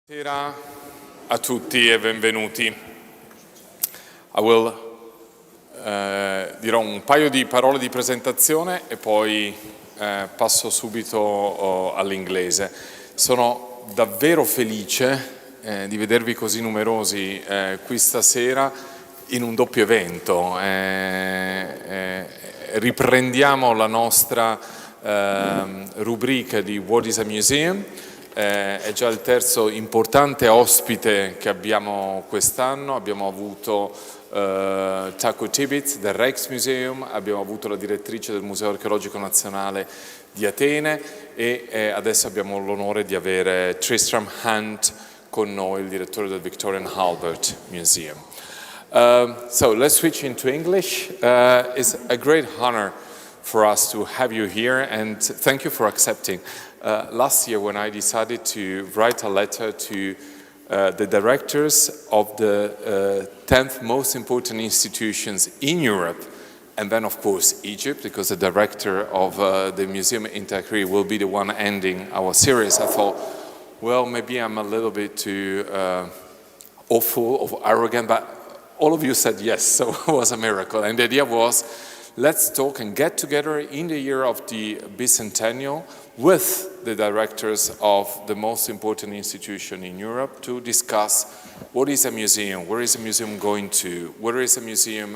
Buonasera a tutti e benvenuti. Dirò un paio di parole di presentazione e poi passo subito all'inglese. Sono davvero felice di vedervi così numerosi qui stasera in un doppio evento. Riprendiamo la nostra rubrica di What is a Museum? È già il terzo importante ospite che abbiamo quest'anno. Abbiamo avuto Taco Tibbits del Rijksmuseum, abbiamo avuto la direttrice del Museo Archeologico Nazionale di Atene e adesso abbiamo l'onore di avere Tristram Hunt con noi, il direttore del Victorian Albert Museum. So let's switch into English. It's a great honor for us to have you here, and thank you for accepting. Last year, when I decided to write a letter to the directors of the 10th most important institutions in Europe, and then of course Egypt, because the director of the museum in Tahrir will be the one ending our series, I thought, well, maybe I'm a little bit too awful or arrogant, but all of you said yes, so it was a miracle. And the idea was, let's talk and get together in the year of the bicentennial with the directors of the most important institution in Europe to discuss what is a museum, where is a museum going to, where is a museum,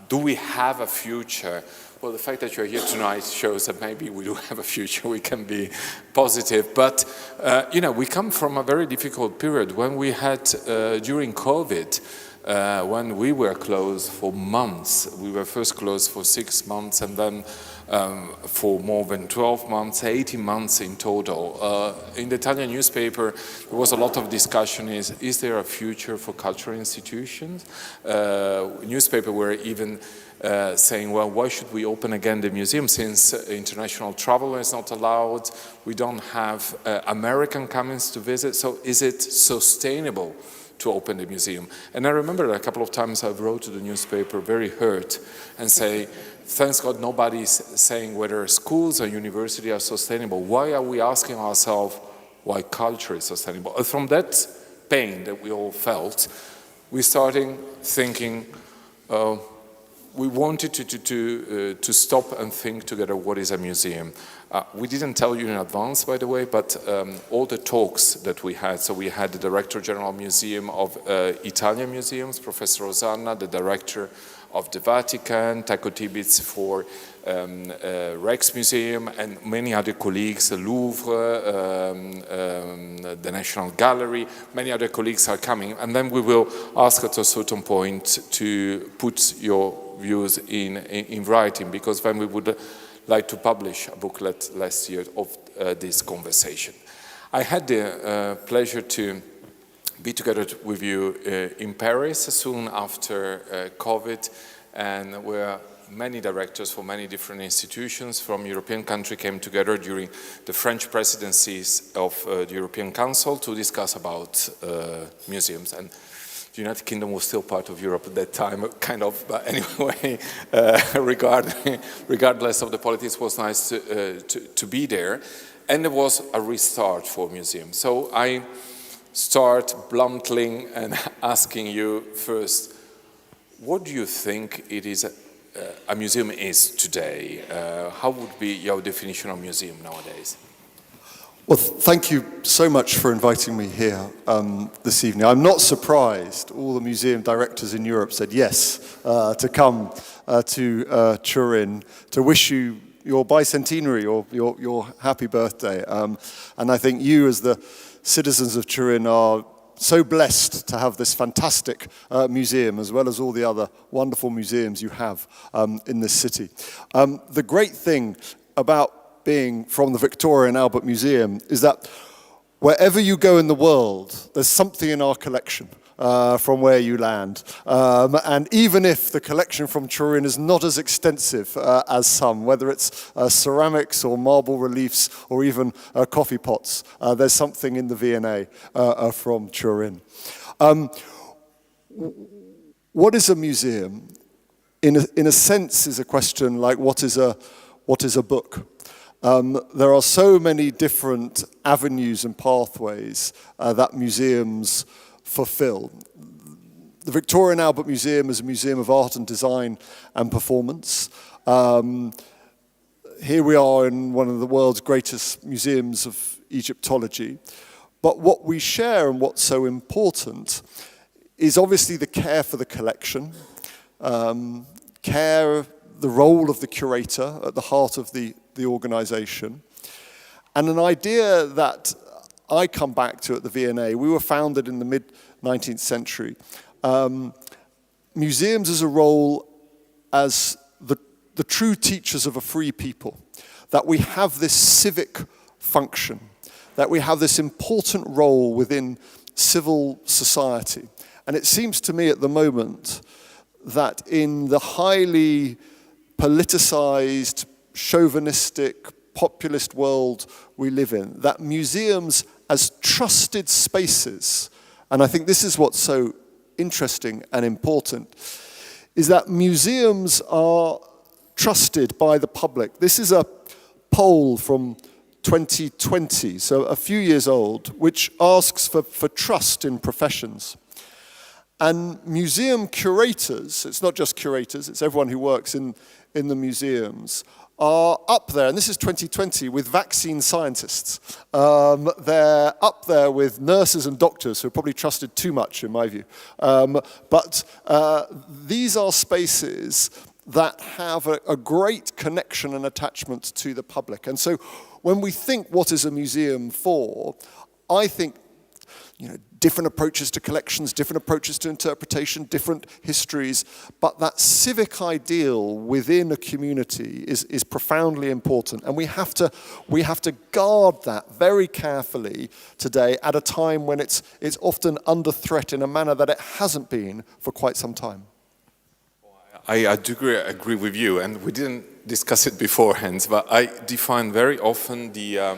do we have a future? Well, the fact that you're here tonight shows that maybe we do have a future, we can be positive. But, you know, we come from a very difficult period when we had, during COVID, when we were closed for months. We were first closed for 6 months and then for more than 12 months, 18 months in total. In the Italian newspaper, there was a lot of discussion, is there a future for cultural institutions? Newspaper were even saying, well, why should we open again the museum since international travel is not allowed, we don't have American comings to visit, so is it sustainable to open the museum? And I remember a couple of times I wrote to the newspaper very hurt and say, thanks God nobody's saying whether schools or university are sustainable. Why are we asking ourselves why culture is sustainable? And from that pain that we all felt, we started thinking, we wanted to stop and think together what is a museum. We didn't tell you in advance, by the way, but all the talks that we had, so we had the Director General Museum of Italian Museums, Professor Rosanna, the Director of the Vatican, Taco Tibbits for Rijksmuseum, and many other colleagues, the Louvre, the National Gallery, many other colleagues are coming. And then we will ask at a certain point to put your views in writing, because then we would like to publish a booklet last year of this conversation. I had the pleasure to be together with you in Paris soon after COVID, and where many directors from many different institutions from European countries came together during the French presidencies of the European Council to discuss about museums. And the United Kingdom was still part of Europe at that time, kind of, but anyway, regardless of the politics, it was nice to be there. And there was a restart for museums. So I start bluntly and asking you first, what do you think it is a museum is today? How would be your definition of museum nowadays? Well, thank you so much for inviting me here this evening. I'm not surprised all the museum directors in Europe said yes to come to Turin to wish you your bicentenary or your happy birthday. And I think you as the citizens of Turin are so blessed to have this fantastic museum, as well as all the other wonderful museums you have in this city. The great thing about being from the Victorian Albert Museum is that wherever you go in the world, there's something in our collection from where you land. And even if the collection from Turin is not as extensive as some, whether it's ceramics or marble reliefs or even coffee pots, there's something in the V&A from Turin. What is a museum? In a sense is a question like what is a book? There are so many different avenues and pathways that museums fulfill. The Victoria and Albert Museum is a museum of art and design and performance. Here we are in one of the world's greatest museums of Egyptology. But what we share and what's so important is obviously the care for the collection, the role of the curator at the heart of the organisation, and an idea that I come back to at the V&A. We were founded in the mid-19th century. Museums as a role as the true teachers of a free people, that we have this civic function, that we have this important role within civil society. And it seems to me at the moment that in the highly politicized, chauvinistic, populist world we live in, that museums as trusted spaces, and I think this is what's so interesting and important, is that museums are trusted by the public. This is a poll from 2020, so a few years old, which asks for trust in professions. And museum curators, it's not just curators, it's everyone who works in the museums, are up there, and this is 2020, with vaccine scientists. They're up there with nurses and doctors who are probably trusted too much, in my view. But these are spaces that have a great connection and attachment to the public. And so when we think what is a museum for, I think different approaches to collections, different approaches to interpretation, different histories, but that civic ideal within a community is profoundly important, and we have to guard that very carefully today at a time when it's often under threat in a manner that it hasn't been for quite some time. I do agree with you, and we didn't discuss it beforehand, but I define very often the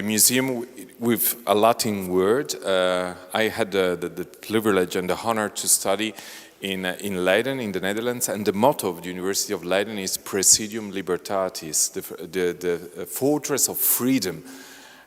museum with a Latin word. I had the privilege and the honor to study in Leiden, in the Netherlands, and the motto of the University of Leiden is Praesidium Libertatis, the fortress of freedom.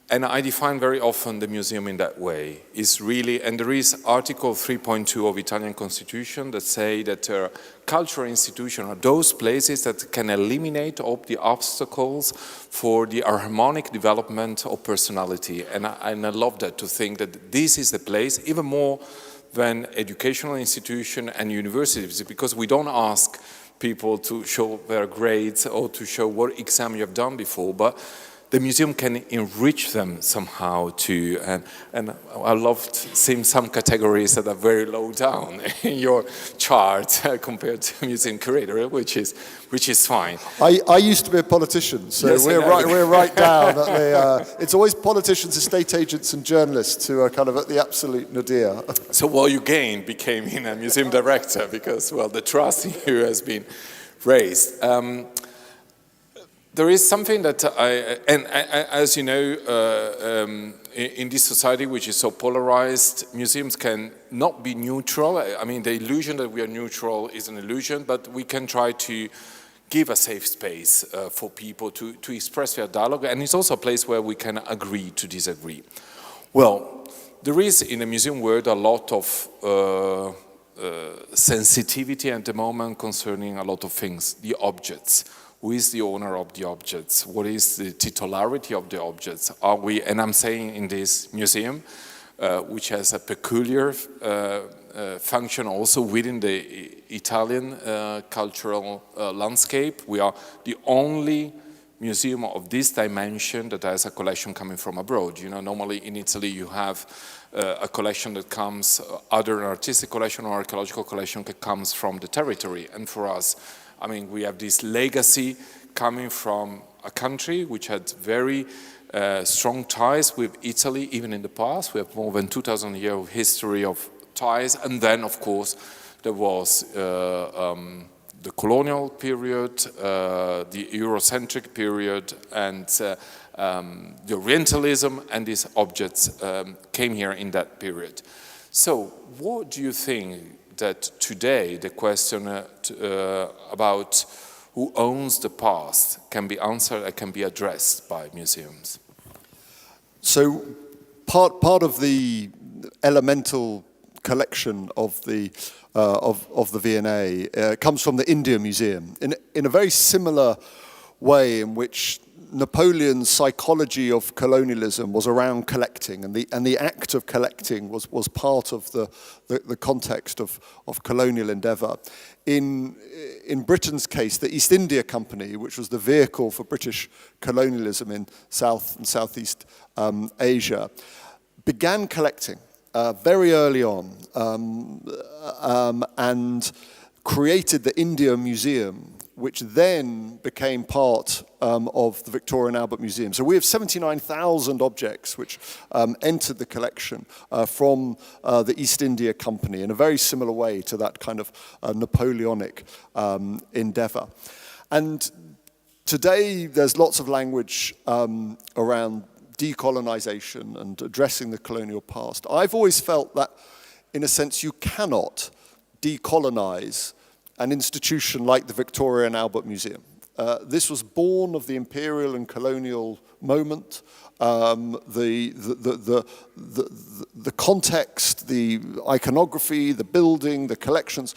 And I define very often the museum in that way. It's really, and there is Article 3.2 of Italian Constitution that say that cultural institutions are those places that can eliminate all the obstacles for the harmonic development of personality. And I love that, to think that this is the place, even more than educational institution and universities, because we don't ask people to show their grades or to show what exam you have done before, but the museum can enrich them somehow too, and I loved seeing some categories that are very low down in your chart compared to museum curator, which is fine. I used to be a politician, so yes, we're right down at the. It's always politicians, estate agents, and journalists who are kind of at the absolute nadir. So what you gained became in a museum director because, well, the trust in you has been raised. There is something that as you know, in this society which is so polarized, museums can not be neutral. I mean, the illusion that we are neutral is an illusion, but we can try to give a safe space for people to express their dialogue, and it's also a place where we can agree to disagree. Well, there is in the museum world a lot of sensitivity at the moment concerning a lot of things, the objects. Who is the owner of the objects? What is the titularity of the objects? Are we, and I'm saying in this museum, which has a peculiar function also within the Italian cultural landscape, we are the only museum of this dimension that has a collection coming from abroad. You know, normally in Italy you have a collection that comes, either an artistic collection or archaeological collection that comes from the territory, and for us, I mean, we have this legacy coming from a country which had very strong ties with Italy, even in the past. We have more than 2,000 years of history of ties. And then, of course, there was the colonial period, the Eurocentric period, and the Orientalism, and these objects came here in that period. So what do you think that today the question about who owns the past can be answered and can be addressed by museums. So part of the elemental collection of the V&A comes from the India Museum in a very similar way in which Napoleon's psychology of colonialism was around collecting, and the act of collecting was part of the context of colonial endeavour. In Britain's case, the East India Company, which was the vehicle for British colonialism in South and Southeast Asia, began collecting very early on and created the India Museum, which then became part of the Victoria and Albert Museum. So we have 79,000 objects which entered the collection from the East India Company in a very similar way to that kind of Napoleonic endeavour. And today there's lots of language around decolonization and addressing the colonial past. I've always felt that, in a sense, you cannot decolonize an institution like the Victoria and Albert Museum. This was born of the imperial and colonial moment, the context, the iconography, the building, the collections.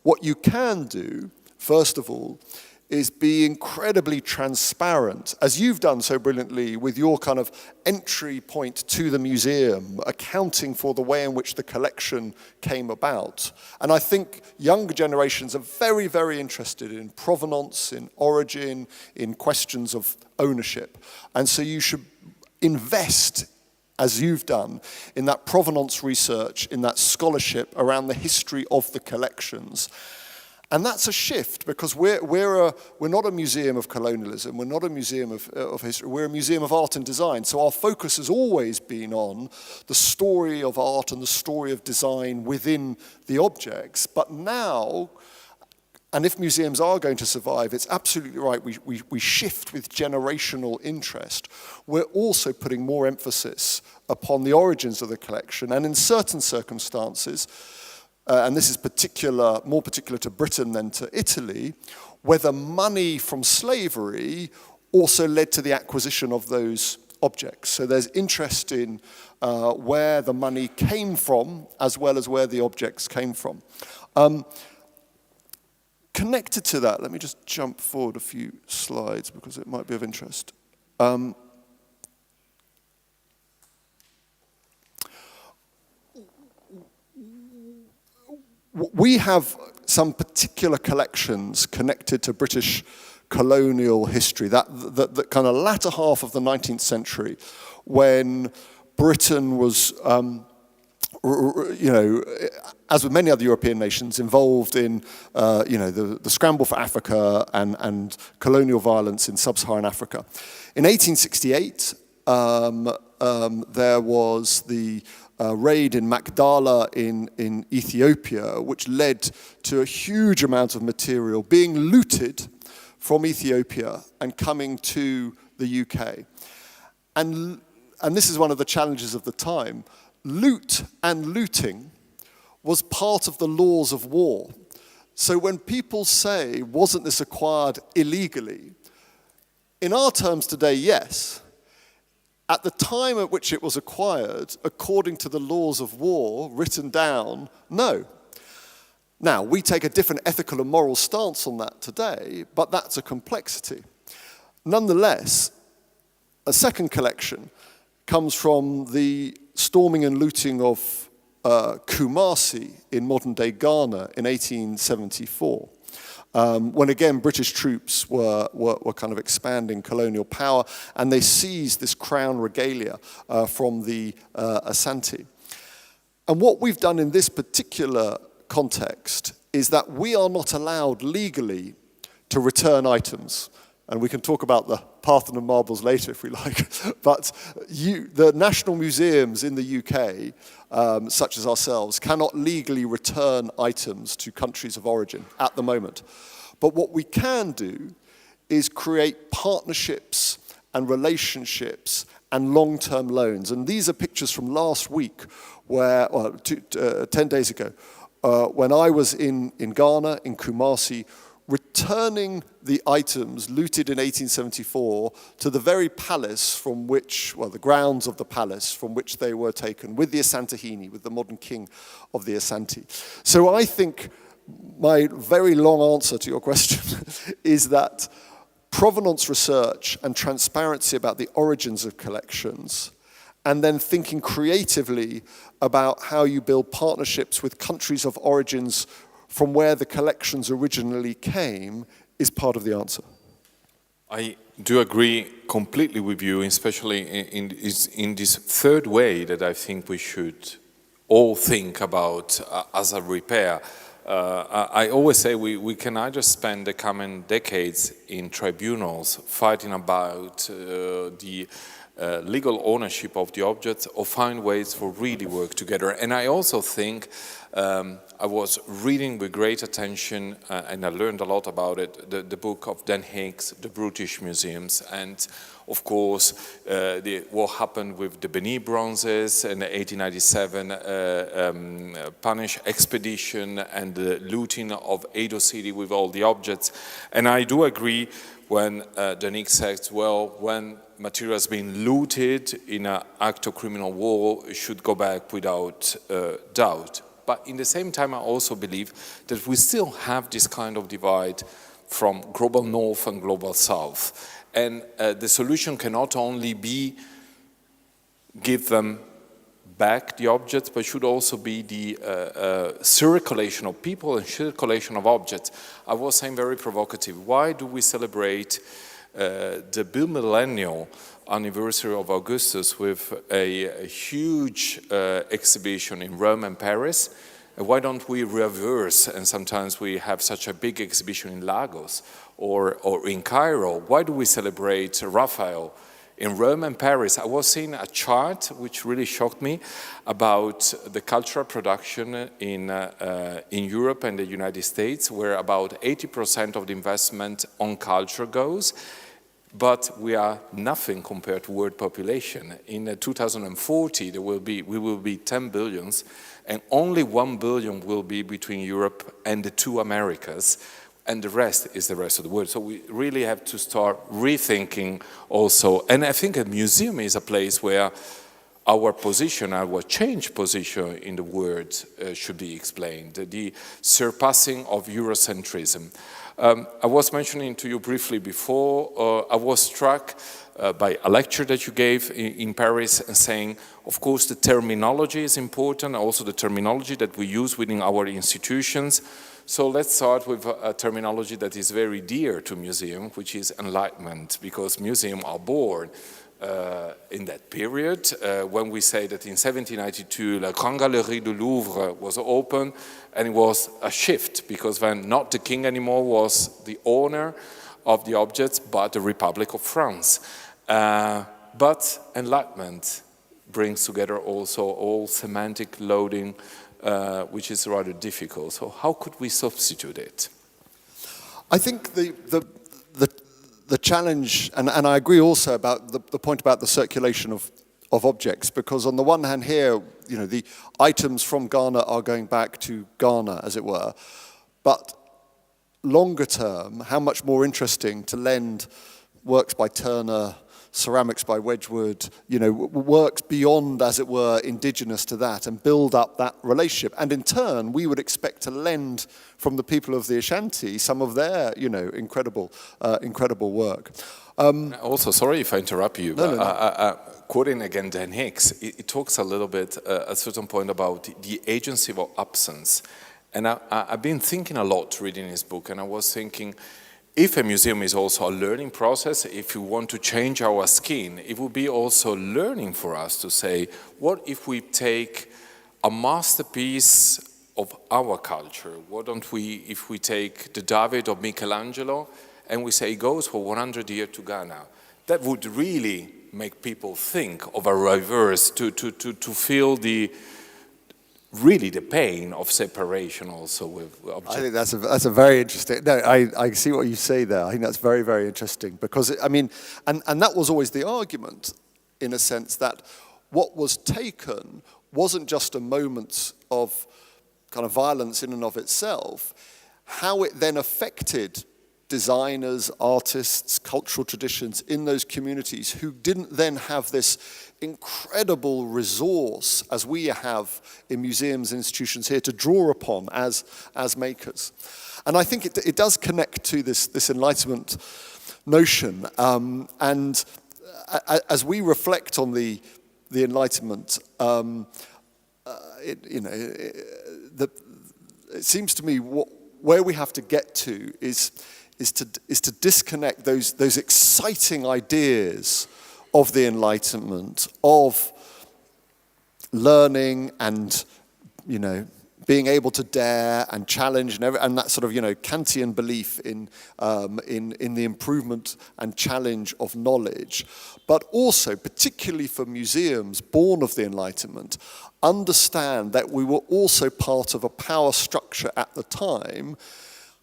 What you can do, first of all, is be incredibly transparent, as you've done so brilliantly with your kind of entry point to the museum, accounting for the way in which the collection came about. And I think younger generations are very, very interested in provenance, in origin, in questions of ownership. And so you should invest, as you've done, in that provenance research, in that scholarship around the history of the collections. And that's a shift, because we're not a museum of colonialism, we're not a museum of history, we're a museum of art and design. So our focus has always been on the story of art and the story of design within the objects. But now, and if museums are going to survive, it's absolutely right, we shift with generational interest. We're also putting more emphasis upon the origins of the collection, and in certain circumstances, and this is more particular to Britain than to Italy, whether money from slavery also led to the acquisition of those objects. So there's interest in where the money came from, as well as where the objects came from. Connected to that, let me just jump forward a few slides, because it might be of interest. We have some particular collections connected to British colonial history, that kind of latter half of the 19th century, when Britain was, as with many other European nations, involved in, the scramble for Africa and colonial violence in sub-Saharan Africa. In 1868, there was the raid in Magdala in Ethiopia, which led to a huge amount of material being looted from Ethiopia and coming to the UK. And this is one of the challenges of the time. Loot and looting was part of the laws of war. So when people say, wasn't this acquired illegally? In our terms today, yes. At the time at which it was acquired, according to the laws of war written down, no. Now, we take a different ethical and moral stance on that today, but that's a complexity. Nonetheless, a second collection comes from the storming and looting of Kumasi in modern-day Ghana in 1874. When again British troops were kind of expanding colonial power, and they seized this crown regalia from the Asante. And what we've done in this particular context is that we are not allowed legally to return items. And we can talk about the Parthenon marbles later if we like. But the national museums in the UK, such as ourselves, cannot legally return items to countries of origin at the moment. But what we can do is create partnerships and relationships and long-term loans. And these are pictures from last week, 10 days ago, when I was in Ghana, in Kumasi, returning the items looted in 1874 to the very palace from which, well, the grounds of the palace from which they were taken, with the Asantehene, with the modern king of the Asante. So I think my very long answer to your question is that provenance research and transparency about the origins of collections, and then thinking creatively about how you build partnerships with countries of origins from where the collections originally came, is part of the answer. I do agree completely with you, especially in this third way that I think we should all think about as a repair. I always say we can either spend the coming decades in tribunals fighting about the legal ownership of the objects, or find ways for really work together. And I also think I was reading with great attention, and I learned a lot about it, the book of Dan Hicks, The British Museums, and of course what happened with the Benin bronzes and the 1897 Spanish expedition and the looting of Edo City with all the objects. And I do agree when Dan Hicks says, well, when material has been looted in an act of criminal war, it should go back without doubt. But in the same time, I also believe that we still have this kind of divide from global north and global south. And the solution cannot only be give them back the objects, but should also be the circulation of people and circulation of objects. I was saying very provocative, why do we celebrate the bill-millennial anniversary of Augustus with a huge exhibition in Rome and Paris? Why don't we reverse, and sometimes we have such a big exhibition in Lagos or in Cairo? Why do we celebrate Raphael in Rome and Paris? I was seeing a chart which really shocked me about the cultural production in Europe and the United States, where about 80% of the investment on culture goes, but we are nothing compared to world population. In 2040, we will be 10 billions, and only 1 billion will be between Europe and the two Americas, and the rest is the rest of the world. So we really have to start rethinking also. And I think a museum is a place where our position, our change position in the world should be explained, the surpassing of Eurocentrism. I was mentioning to you briefly before, I was struck by a lecture that you gave in Paris, and saying, of course, the terminology is important, also the terminology that we use within our institutions. So let's start with a terminology that is very dear to museum, which is enlightenment, because museums are born in that period. When we say that in 1792, La Grande Galerie du Louvre was open, and it was a shift, because then not the king anymore was the owner of the objects, but the Republic of France. But enlightenment brings together also all semantic loading, which is rather difficult. So how could we substitute it? I think the challenge, and I agree also about the point about the circulation of objects, because on the one hand here, you know, the items from Ghana are going back to Ghana, as it were, but longer term, how much more interesting to lend works by Turner, ceramics by Wedgwood, you know, works beyond, as it were, indigenous to that, and build up that relationship. And in turn, we would expect to lend from the people of the Ashanti some of their, you know, incredible work. Also, sorry if I interrupt you, but no. Quoting again Dan Hicks, it talks a little bit at a certain point about the agency of absence. And I've been thinking a lot reading his book, and I was thinking, if a museum is also a learning process, if we want to change our skin, it would be also learning for us to say, what if we take a masterpiece of our culture? What don't we, if we take the David of Michelangelo, and we say it goes for 100 years to Ghana? That would really make people think of a reverse, to feel really the pain of separation also with objects. I think that's a very interesting, no, I see what you say there. I think that's very, very interesting, because, I mean, and that was always the argument, in a sense, that what was taken wasn't just a moment of kind of violence in and of itself. how it then affected designers, artists, cultural traditions in those communities who didn't then have this incredible resource as we have in museums and institutions here to draw upon as makers. And I think it does connect to this Enlightenment notion. And as we reflect on the Enlightenment, it seems to me where we have to get to is to disconnect those exciting ideas of the Enlightenment, of learning and, being able to dare and challenge and that sort of, Kantian belief in the improvement and challenge of knowledge, but also, particularly for museums born of the Enlightenment, understand that we were also part of a power structure at the time,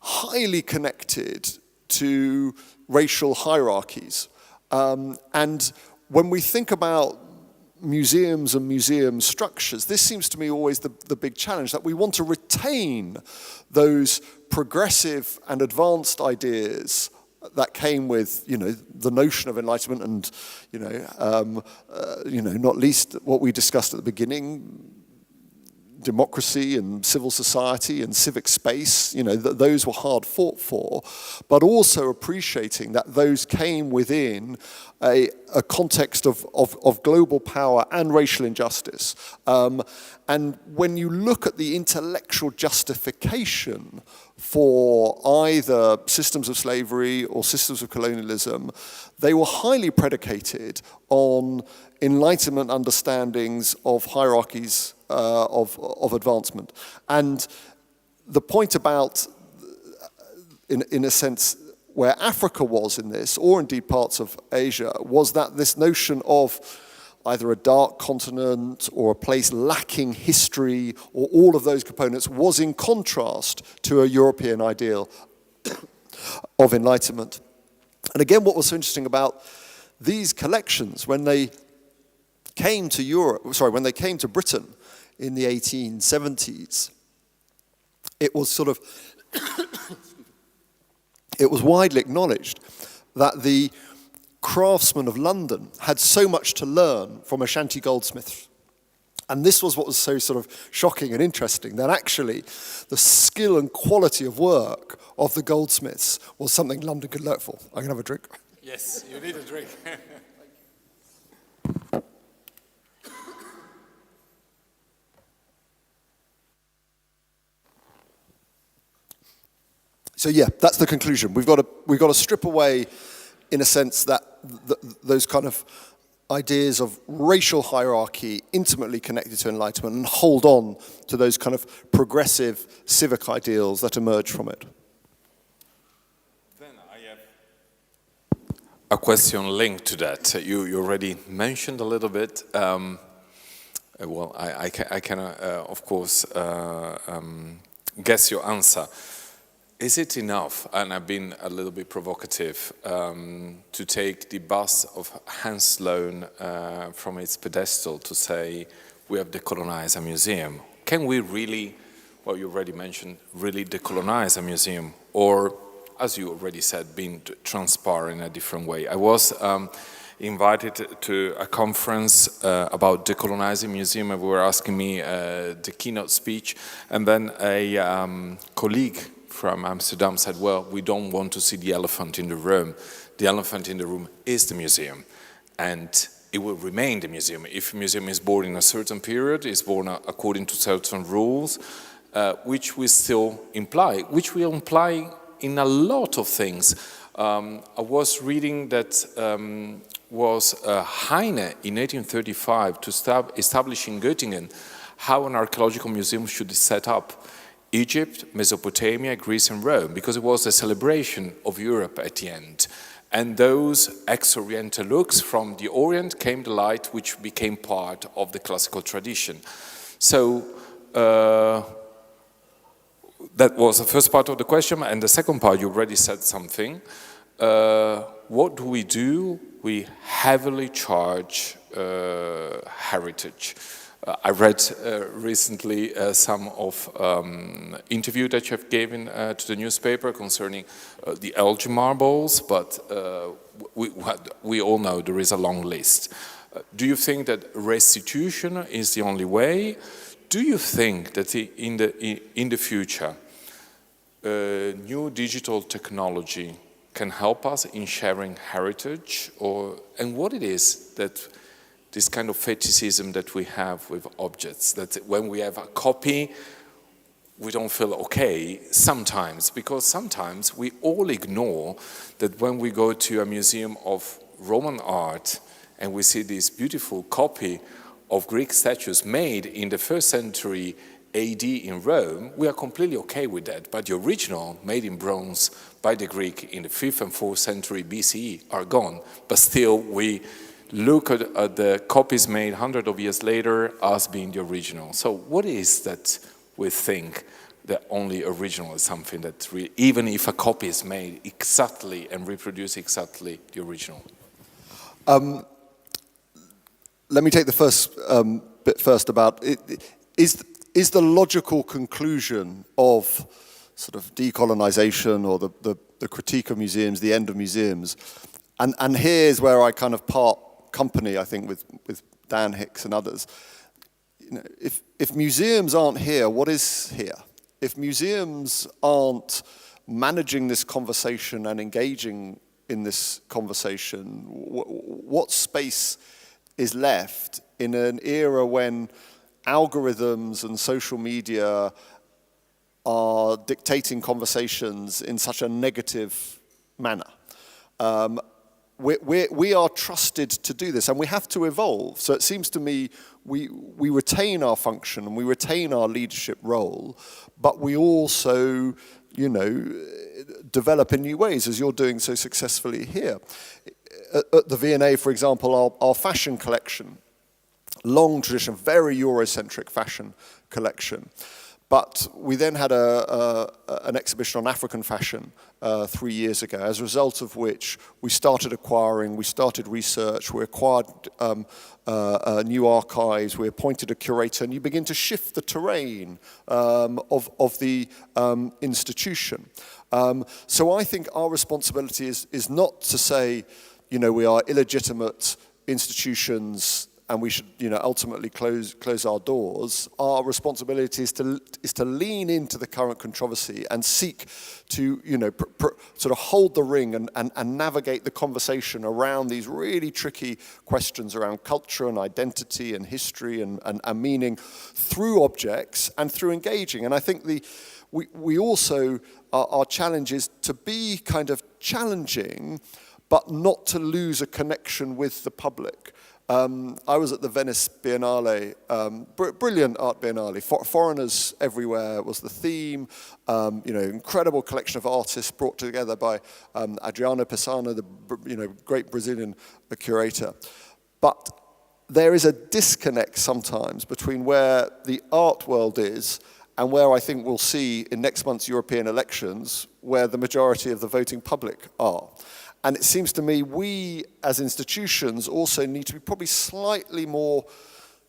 highly connected to racial hierarchies. And when we think about museums and museum structures, this seems to me always the big challenge, that we want to retain those progressive and advanced ideas that came with, the notion of Enlightenment and, not least what we discussed at the beginning, democracy and civil society and civic space, those were hard fought for, but also appreciating that those came within a context of global power and racial injustice. And when you look at the intellectual justification for either systems of slavery or systems of colonialism, they were highly predicated on Enlightenment understandings of hierarchies of advancement. And the point about, in a sense, where Africa was in this, or indeed parts of Asia, was that this notion of either a dark continent or a place lacking history or all of those components was in contrast to a European ideal of Enlightenment. And again, what was so interesting about these collections, when they came to Britain in the 1870s, it was sort of it was widely acknowledged that the craftsmen of London had so much to learn from Ashanti goldsmiths. And this was what was so sort of shocking and interesting, that actually the skill and quality of work of the goldsmiths was something London could learn for. I can have a drink? Yes, you need a drink. So yeah, that's the conclusion. We've got to strip away, in a sense, that those kind of ideas of racial hierarchy intimately connected to Enlightenment and hold on to those kind of progressive civic ideals that emerge from it. Then I have a question linked to that. You already mentioned a little bit. Well, I can of course, guess your answer. Is it enough, and I've been a little bit provocative, to take the bust of Hans Sloane from its pedestal to say we have decolonized a museum? Can we really, well, you already mentioned, really decolonize a museum? Or, as you already said, being transparent in a different way? I was invited to a conference about decolonizing museum, and we were asking me the keynote speech, and then a colleague from Amsterdam said, well, we don't want to see the elephant in the room. The elephant in the room is the museum, and it will remain the museum. If a museum is born in a certain period, is born according to certain rules, which we still imply, which we imply in a lot of things. I was reading that was Heine in 1835 to establish in Göttingen how an archaeological museum should be set up. Egypt, Mesopotamia, Greece and Rome, because it was a celebration of Europe at the end. And those ex-Oriental looks from the Orient came to light, which became part of the classical tradition. So that was the first part of the question. And the second part, you already said something. What do we do? We heavily charge heritage. I read recently some of interview that you have given to the newspaper concerning the algae marbles, but we all know there is a long list. Do you think that restitution is the only way? Do you think that in the future, new digital technology can help us in sharing heritage, and what it is that this kind of fetishism that we have with objects, that when we have a copy, we don't feel okay sometimes, because sometimes we all ignore that when we go to a museum of Roman art and we see this beautiful copy of Greek statues made in the 1st century AD in Rome, we are completely okay with that. But the original, made in bronze by the Greek in the 5th and 4th century BCE, are gone. But still, we look at the copies made hundreds of years later as being the original. So what is that we think that only original is something that, even if a copy is made exactly and reproduce exactly the original? Let me take the first bit first about it. Is the logical conclusion of sort of decolonization or the critique of museums, the end of museums, and here's where I kind of part company, I think, with Dan Hicks and others. You know, if museums aren't here, what is here? If museums aren't managing this conversation and engaging in this conversation, what space is left in an era when algorithms and social media are dictating conversations in such a negative manner? We are trusted to do this, and we have to evolve. So it seems to me we retain our function and we retain our leadership role, but we also, you know, develop in new ways, as you're doing so successfully here. At the V&A, for example, our fashion collection, long tradition, very Eurocentric fashion collection. But we then had an exhibition on African fashion 3 years ago, as a result of which we started acquiring, we started research, we acquired new archives, we appointed a curator, and you begin to shift the terrain of the institution. So I think our responsibility is not to say, you know, we are illegitimate institutions and we should, you know, ultimately close our doors. Our responsibility is to lean into the current controversy and seek to, you know, sort of hold the ring and navigate the conversation around these really tricky questions around culture and identity and history and meaning through objects and through engaging. And I think we also, our challenge is to be kind of challenging, but not to lose a connection with the public. I was at the Venice Biennale, brilliant art biennale. Foreigners everywhere was the theme. You know, incredible collection of artists brought together by Adriano Pisano, the great Brazilian curator. But there is a disconnect sometimes between where the art world is and where I think we'll see in next month's European elections where the majority of the voting public are. And it seems to me we, as institutions, also need to be probably slightly more,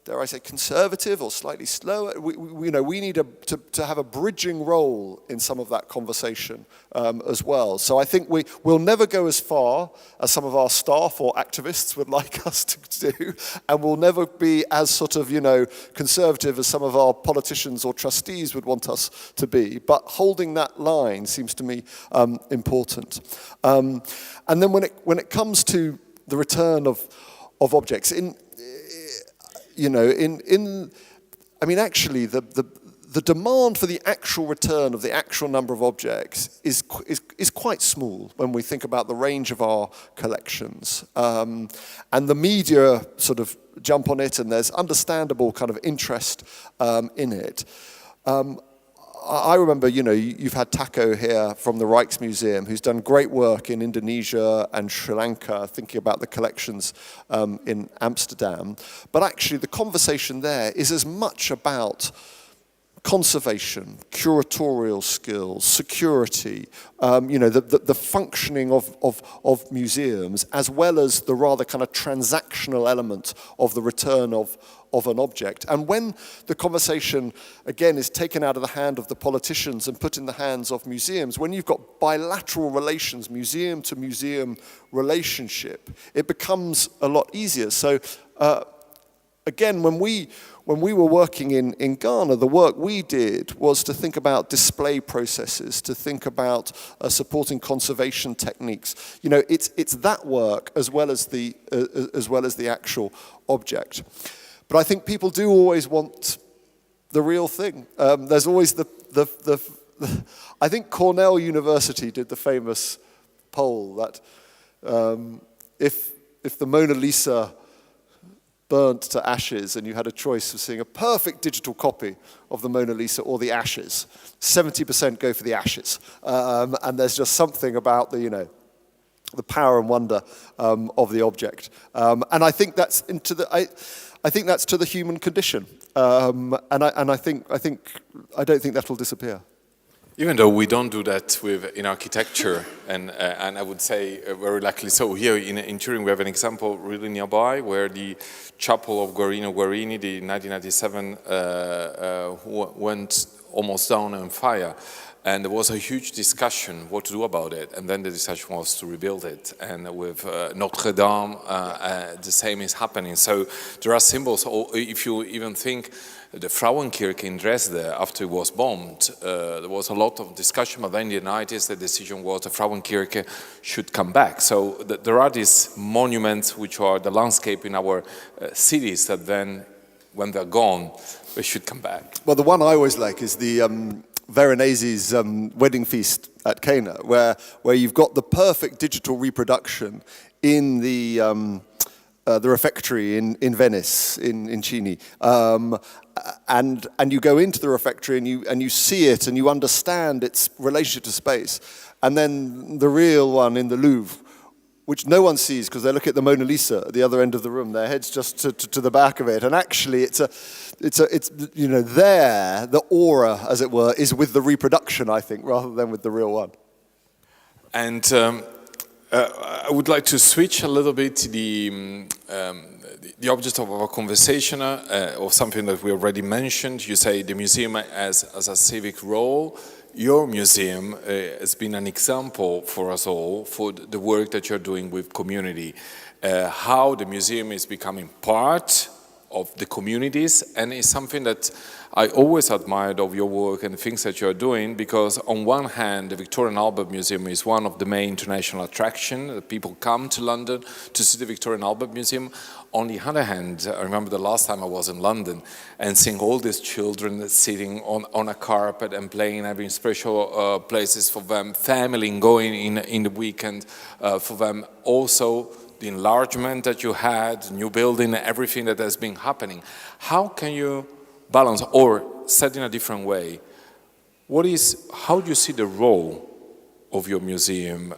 dare I say, conservative or slightly slower. We need to have a bridging role in some of that conversation as well. So I think we'll never go as far as some of our staff or activists would like us to do, and we'll never be as sort of, you know, conservative as some of our politicians or trustees would want us to be. But holding that line seems to me important. And then when it comes to the return of objects, actually, the demand for the actual return of the actual number of objects is quite small when we think about the range of our collections. And the media sort of jump on it, and there's understandable kind of interest in it. I remember, you know, you've had Taco here from the Rijksmuseum, who's done great work in Indonesia and Sri Lanka, thinking about the collections in Amsterdam. But actually, the conversation there is as much about conservation, curatorial skills, security, the functioning of museums, as well as the rather kind of transactional element of the return of an object. And when the conversation, again, is taken out of the hand of the politicians and put in the hands of museums, when you've got bilateral relations, museum to museum relationship, it becomes a lot easier. So, again, when we were working in Ghana, the work we did was to think about display processes, to think about supporting conservation techniques. It's that work as well as the actual object. But I think people do always want the real thing. There's always I think Cornell University did the famous poll that if the Mona Lisa burnt to ashes and you had a choice of seeing a perfect digital copy of the Mona Lisa or the ashes, 70% go for the ashes. And there's just something about the power and wonder of the object. And I think that's I think that's to the human condition. And I don't think that will disappear. Even though we don't do that in architecture, and I would say very likely so. Here in Turin we have an example really nearby where the chapel of Guarino Guarini, the 1997, went almost down on fire. And there was a huge discussion what to do about it, and then the discussion was to rebuild it. And with Notre Dame, the same is happening. So there are symbols, or if you even think the Frauenkirche in Dresden, after it was bombed, there was a lot of discussion, but then in the 90s the decision was the Frauenkirche should come back. So there are these monuments which are the landscape in our cities that then, when they're gone, they should come back. Well, the one I always like is the Veronese's wedding feast at Cana, where you've got the perfect digital reproduction in the refectory in Venice, in Chini, and you go into the refectory and you see it and you understand its relationship to space, and then the real one in the Louvre, which no one sees because they look at the Mona Lisa at the other end of the room. Their head's just to the back of it, and actually it's there, the aura, as it were, is with the reproduction, I think, rather than with the real one. And I would like to switch a little bit to the object of our conversation, or something that we already mentioned. You say the museum as a civic role. Your museum has been an example for us all for the work that you're doing with community, how the museum is becoming part of the communities, and it's something that I always admired of your work and the things that you're doing, because on one hand the Victoria and Albert Museum is one of the main international attractions. People come to London to see the Victoria and Albert Museum. On the other hand, I remember the last time I was in London and seeing all these children sitting on a carpet and playing, having special places for them, family going in the weekend for them. Also the enlargement that you had, new building, everything that has been happening. How can you balance, or said in a different way, how do you see the role of your museum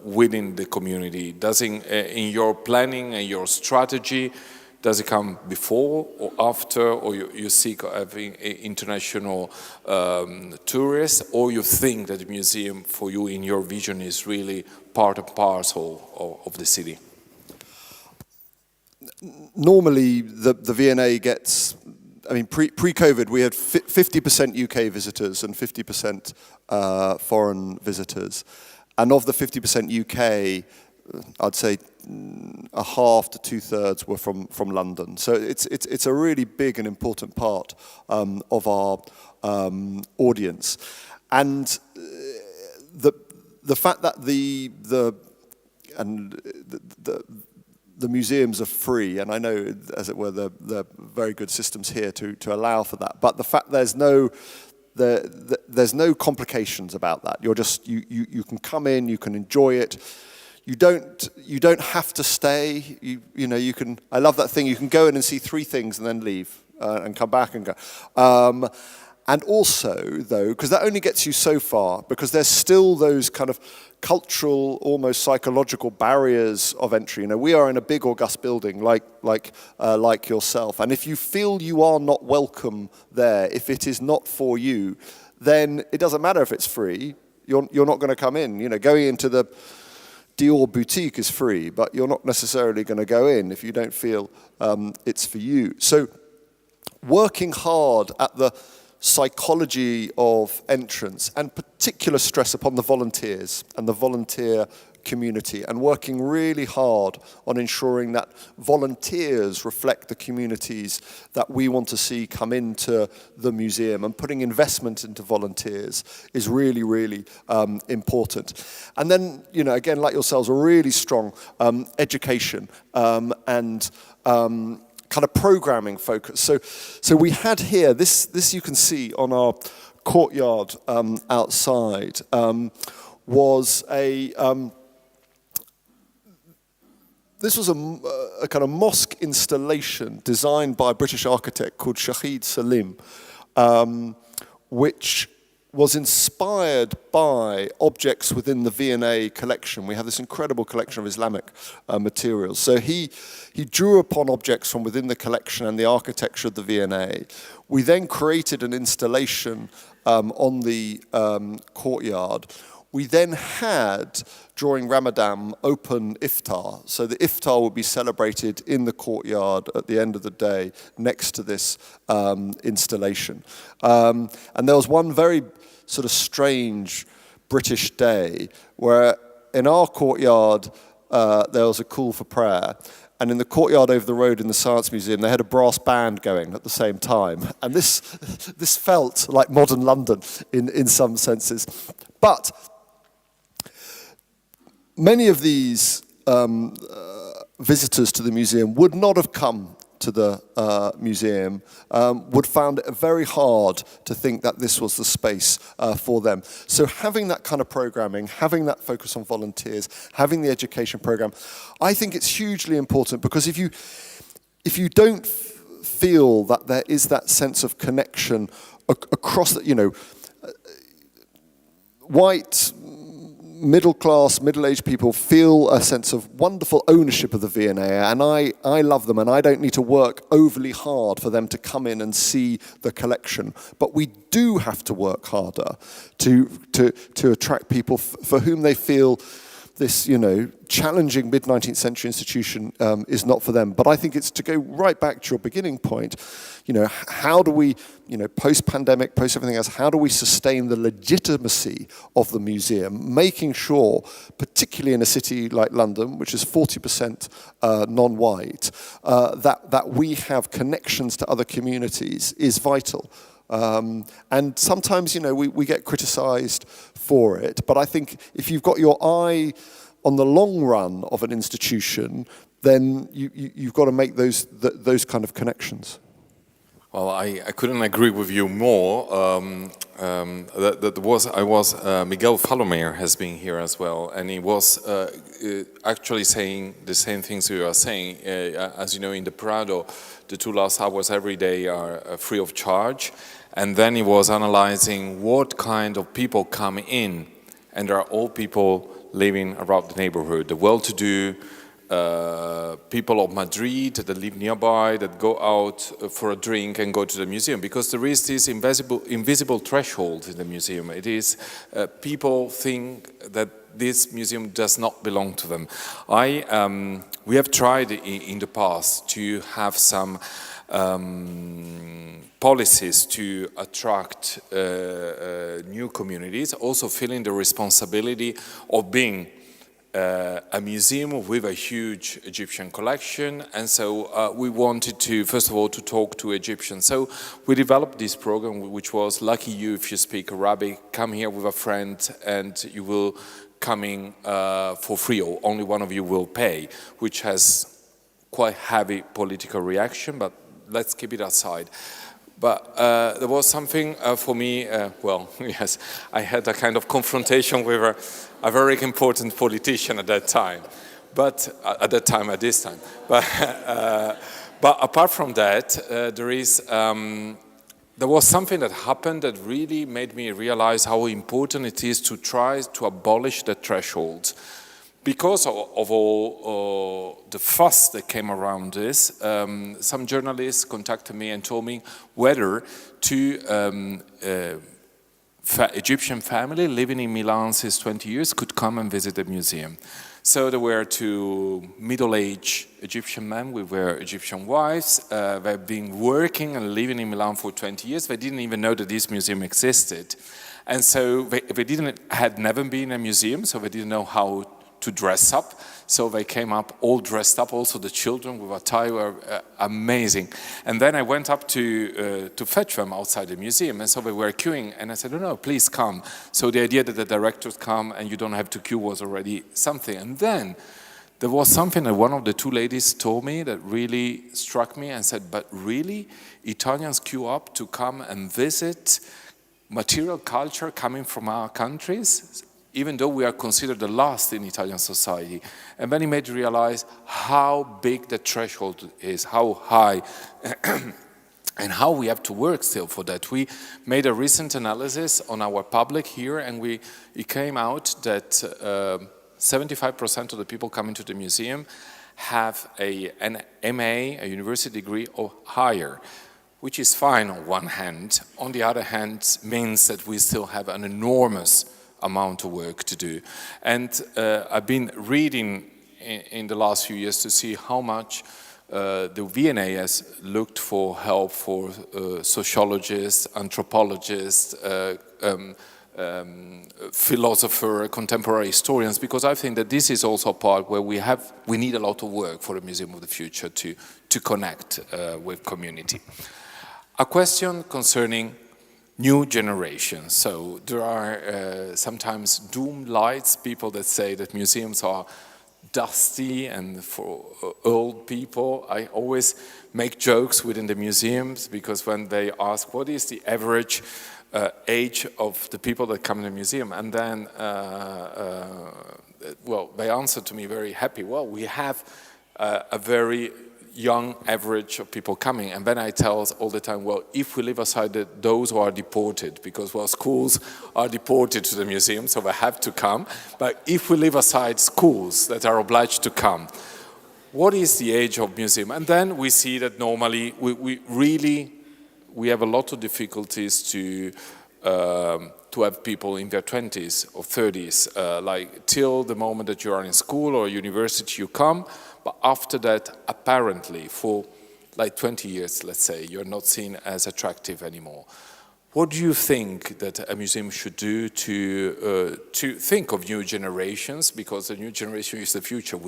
within the community? Does it, in your planning and your strategy, does it come before or after, or you seek having international tourists, or you think that the museum for you in your vision is really part and parcel of the city? Normally the V&A gets, pre-COVID we had 50% UK visitors and 50% foreign visitors. And of the 50% UK, I'd say a half to two-thirds were from London. So it's a really big and important part of our audience. And the fact that the museums are free, and I know, as it were, there are very good systems here to allow for that. But the fact there's no complications about that. You can come in, you can enjoy it. You don't have to stay. You can. I love that thing. You can go in and see 3 things and then leave and come back and go. And also, though, because that only gets you so far, because there's still those kind of cultural, almost psychological barriers of entry. You know, we are in a big, august building like yourself, and if you feel you are not welcome there, if it is not for you, then it doesn't matter if it's free. You're not going to come in. You know, going into the Dior boutique is free, but you're not necessarily going to go in if you don't feel it's for you. So, working hard at the psychology of entrance, and particular stress upon the volunteers and the volunteer community, and working really hard on ensuring that volunteers reflect the communities that we want to see come into the museum, and putting investment into volunteers is really, really important. And then, you know, again, like yourselves, a really strong education and kind of programming focus. So we had here, this you can see on our courtyard outside, was this was a kind of mosque installation designed by a British architect called Shahid Salim, which was inspired by objects within the V&A collection. We have this incredible collection of Islamic materials. So he drew upon objects from within the collection and the architecture of the V&A. We then created an installation on the courtyard. We then had, during Ramadan, open iftar. So the iftar would be celebrated in the courtyard at the end of the day next to this installation. And there was one very sort of strange British day where in our courtyard there was a call for prayer. And in the courtyard over the road in the Science Museum, they had a brass band going at the same time. And this felt like modern London in some senses. But many of these visitors to the museum would not have come to the museum, would find it very hard to think that this was the space for them. So having that kind of programming, having that focus on volunteers, having the education program, I think it's hugely important, because if you don't feel that there is that sense of connection across the, you know, white, middle-class, middle-aged people feel a sense of wonderful ownership of the V&A, and I love them, and I don't need to work overly hard for them to come in and see the collection. But we do have to work harder to attract people for whom they feel this, you know, challenging mid-19th century institution is not for them. But I think it's to go right back to your beginning point. You know, how do we, you know, post-pandemic, post-everything else, how do we sustain the legitimacy of the museum, making sure, particularly in a city like London, which is 40% non-white, that we have connections to other communities is vital. And sometimes, you know, we get criticised for it, but I think if you've got your eye on the long run of an institution, then you've got to make those kind of connections. Well, I couldn't agree with you more. Miguel Falomer has been here as well, and he was actually saying the same things you are saying. As you know, in the Prado, the 2 last hours every day are free of charge. And then he was analyzing what kind of people come in, and there are all people living around the neighborhood, the well-to-do, people of Madrid that live nearby, that go out for a drink and go to the museum, because there is this invisible threshold in the museum. It is, people think that this museum does not belong to them. We have tried in the past to have some policies to attract new communities, also feeling the responsibility of being a museum with a huge Egyptian collection, and so we wanted to, first of all, to talk to Egyptians. So we developed this program, which was Lucky You if you speak Arabic, come here with a friend and you will come in for free, or only one of you will pay, which has quite heavy political reaction, but let's keep it aside. But there was something for me, well, yes, I had a kind of confrontation with a very important politician at that time. But at this time. But apart from that, there is there was something that happened that really made me realize how important it is to try to abolish the thresholds. Because of all the fuss that came around this, some journalists contacted me and told me whether two Egyptian family living in Milan since 20 years could come and visit the museum. So there were two middle-aged Egyptian men with their Egyptian wives. They've been working and living in Milan for 20 years. They didn't even know that this museum existed. And so they had never been in a museum, so they didn't know how to dress up. So they came up all dressed up, also the children with attire were amazing. And then I went up to fetch them outside the museum, and so they were queuing, and I said, "Oh no, please come." So the idea that the directors come and you don't have to queue was already something. And then there was something that one of the two ladies told me that really struck me and said, "But really, Italians queue up to come and visit material culture coming from our countries, even though we are considered the last in Italian society." And then it made me realize how big the threshold is, how high, and how we have to work still for that. We made a recent analysis on our public here, and it came out that 75% of the people coming to the museum have an MA, a university degree or higher, which is fine on one hand. On the other hand, means that we still have an enormous amount of work to do. And I've been reading in the last few years to see how much the V&A has looked for help for sociologists, anthropologists, philosopher, contemporary historians, because I think that this is also a part where we need a lot of work for the Museum of the Future to connect with community. A question concerning new generations. So there are sometimes doomed lights, people that say that museums are dusty and for old people. I always make jokes within the museums, because when they ask what is the average age of the people that come in the museum, and then well, they answer to me very happy, well, we have a very young average of people coming. And then I tell us all the time, well, if we leave aside those who are deported, because, well, schools are deported to the museum, so they have to come. But if we leave aside schools that are obliged to come, what is the age of museum? And then we see that normally we have a lot of difficulties to have people in their 20s or 30s, like till the moment that you are in school or university you come, but after that, apparently, for like 20 years, let's say, you're not seen as attractive anymore. What do you think that a museum should do to think of new generations? Because the new generation is the future.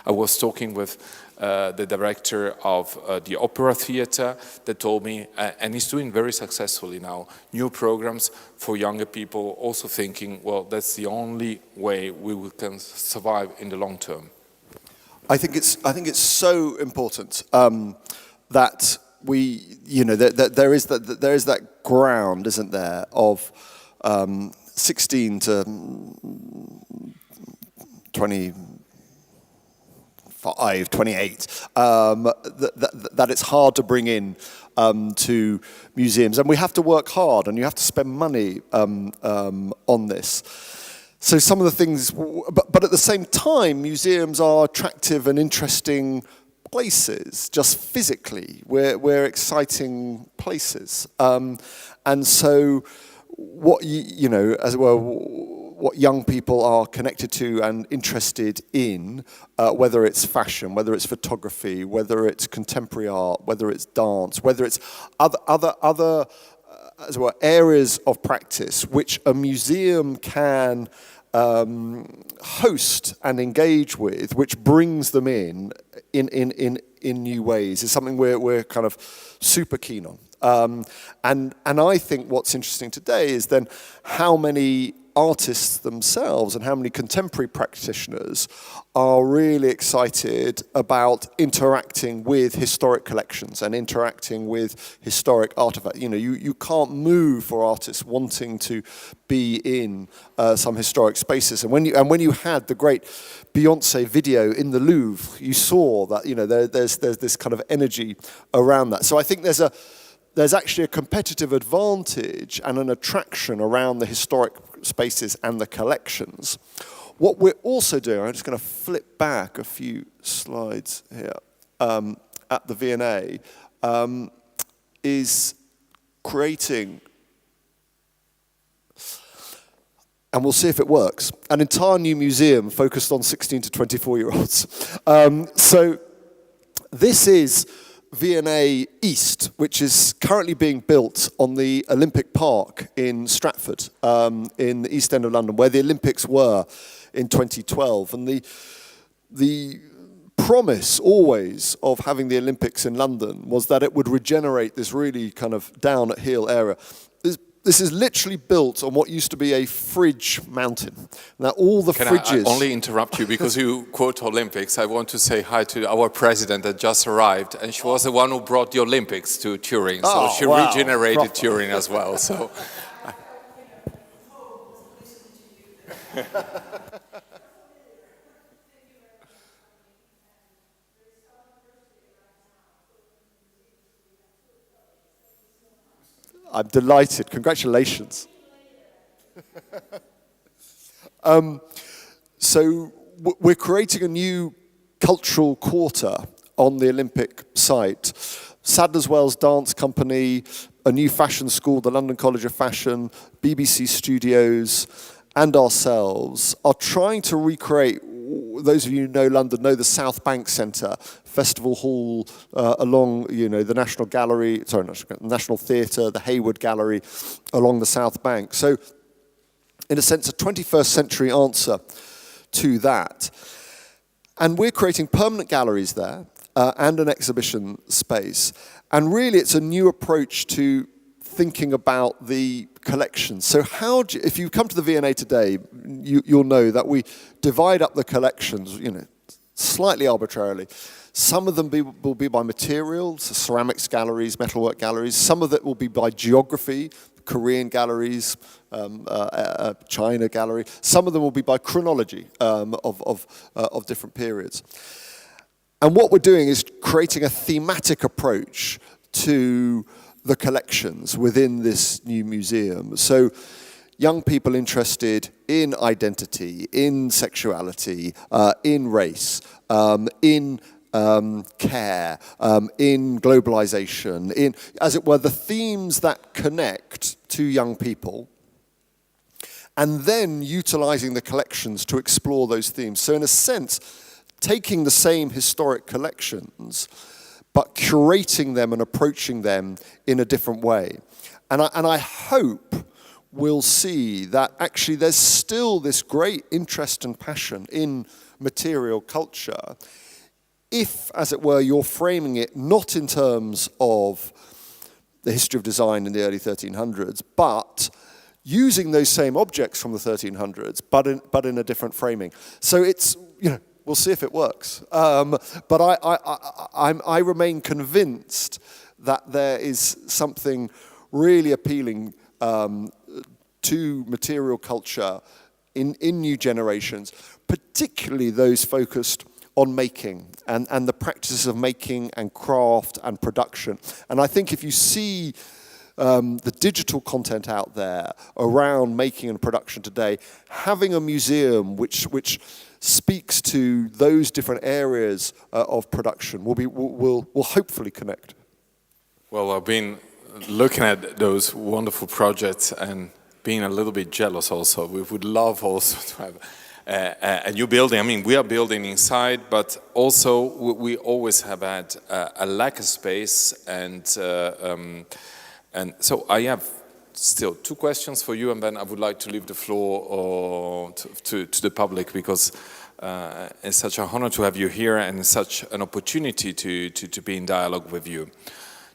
I was talking with the director of the Opera Theatre that told me, and he's doing very successfully now, new programs for younger people, also thinking, well, that's the only way we can survive in the long term. I think it's so important that we, that there is that ground, isn't there, of 16 to 25, 28, that it's hard to bring in to museums, and we have to work hard, and you have to spend money on this. So some of the things, but at the same time, museums are attractive and interesting places, just physically. We're exciting places. And so what, as well, what young people are connected to and interested in, whether it's fashion, whether it's photography, whether it's contemporary art, whether it's dance, whether it's other as well, areas of practice which a museum can host and engage with, which brings them in new ways, is something we're kind of super keen on. And I think what's interesting today is then how many artists themselves and how many contemporary practitioners are really excited about interacting with historic collections and interacting with historic artifacts. You can't move for artists wanting to be in some historic spaces. And when you had the great Beyoncé video in the Louvre, you saw that there's this kind of energy around that. So I think there's there's actually a competitive advantage and an attraction around the historic spaces and the collections. What we're also doing, I'm just going to flip back a few slides here, at the V&A, is creating, and we'll see if it works, an entire new museum focused on 16 to 24-year-olds. So this is V&A East, which is currently being built on the Olympic Park in Stratford, in the East End of London, where the Olympics were in 2012. And the promise always of having the Olympics in London was that it would regenerate this really kind of down at heel area. This is literally built on what used to be a fridge mountain. Now all the fridges... Can I only interrupt you because you quote Olympics? I want to say hi to our president that just arrived, and she was the one who brought the Olympics to Turin, so she regenerated Turin as well. So. I'm delighted. Congratulations. So we're creating a new cultural quarter on the Olympic site. Sadler's Wells Dance Company, a new fashion school, the London College of Fashion, BBC Studios, and ourselves are trying to recreate, those of you who know London know the South Bank Centre, Festival Hall, along, the National Gallery, National Theatre, the Hayward Gallery, along the South Bank. So, in a sense, a 21st century answer to that. And we're creating permanent galleries there, and an exhibition space. And really, it's a new approach to thinking about the collections. So if you come to the V&A today, you'll know that we divide up the collections, slightly arbitrarily. Some of them will be by materials, ceramics galleries, metalwork galleries. Some of it will be by geography, Korean galleries, China gallery. Some of them will be by chronology of different periods. And what we're doing is creating a thematic approach to the collections within this new museum. So young people interested in identity, in sexuality, in race, in care, in globalization, in, as it were, the themes that connect to young people, and then utilizing the collections to explore those themes. So in a sense, taking the same historic collections, but curating them and approaching them in a different way. And I hope we'll see that actually there's still this great interest and passion in material culture if, as it were, you're framing it not in terms of the history of design in the early 1300s, but using those same objects from the 1300s, but in a different framing. So it's, we'll see if it works. But I remain convinced that there is something really appealing to material culture in new generations, particularly those focused on making and the practices of making and craft and production. And I think if you see the digital content out there around making and production today, having a museum which speaks to those different areas of production will hopefully connect. Well, I've been looking at those wonderful projects and being a little bit jealous also. We would love also to have a new building. I mean, we are building inside, but also we always have had a lack of space, and so I have still two questions for you, and then I would like to leave the floor to the public, because it's such an honor to have you here and such an opportunity to be in dialogue with you.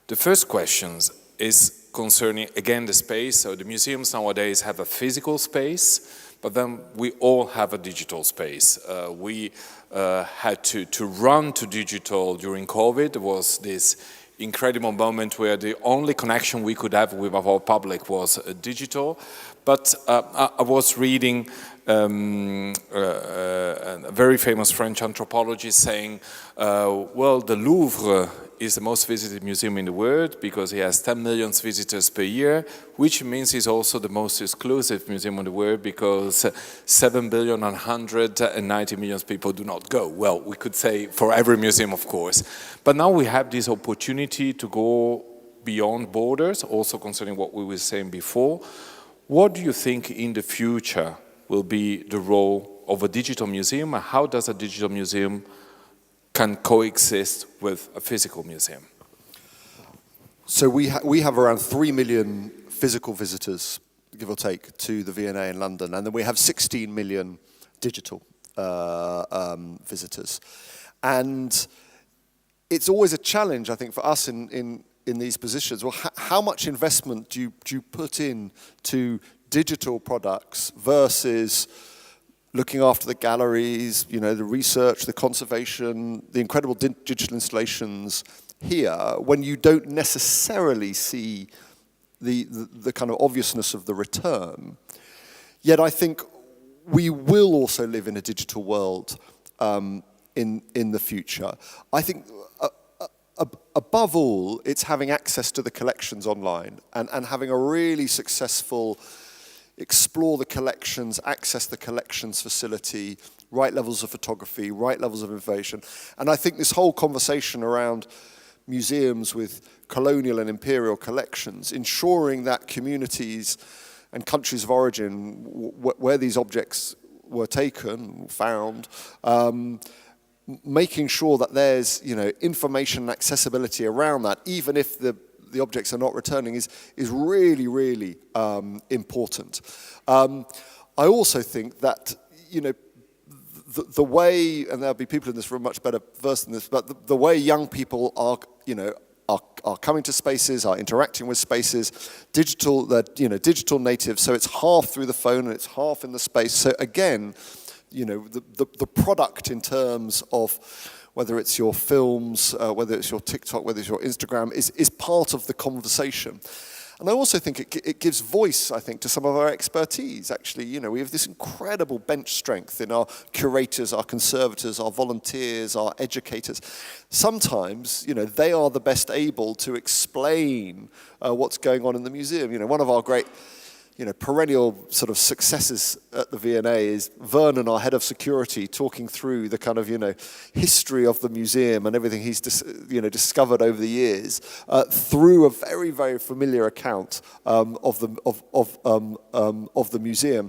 The first question is concerning, again, the space. So the museums nowadays have a physical space, but then we all have a digital space. We had to run to digital during COVID. There was this incredible moment where the only connection we could have with our public was digital. But I was reading a very famous French anthropologist saying, well, the Louvre is the most visited museum in the world because it has 10 million visitors per year, which means it's also the most exclusive museum in the world because 7,190 million people do not go. Well, we could say for every museum, of course. But now we have this opportunity to go beyond borders, also concerning what we were saying before. What do you think in the future will be the role of a digital museum? How does a digital museum can coexist with a physical museum? So we have around 3 million physical visitors, give or take, to the V&A in London, and then we have 16 million digital visitors. And it's always a challenge, I think, for us in these positions. Well, how much investment do you put in to digital products versus looking after the galleries, you know, the research, the conservation, the incredible digital installations here, when you don't necessarily see the kind of obviousness of the return? Yet I think we will also live in a digital world in the future. I think above all, it's having access to the collections online and having a really successful explore the collections, access the collections facility, right levels of photography, right levels of innovation. And I think this whole conversation around museums with colonial and imperial collections, ensuring that communities and countries of origin where these objects were taken, found, making sure that there's, you know, information and accessibility around that, even if the objects are not returning, is really, really important. I also think that, you know, the way, and there'll be people in this room much better versed in this, but the way young people are, you know, are coming to spaces, are interacting with spaces, digital natives, so it's half through the phone and it's half in the space. So again, you know, the product in terms of whether it's your films, whether it's your TikTok, whether it's your Instagram, is part of the conversation. And I also think it gives voice, I think, to some of our expertise, actually. You know, we have this incredible bench strength in our curators, our conservators, our volunteers, our educators. Sometimes, you know, they are the best able to explain what's going on in the museum. You know, one of our great, you know, perennial sort of successes at the V&A is Vernon, our head of security, talking through the kind of, you know, history of the museum and everything he's discovered over the years through a very, very familiar account of the museum.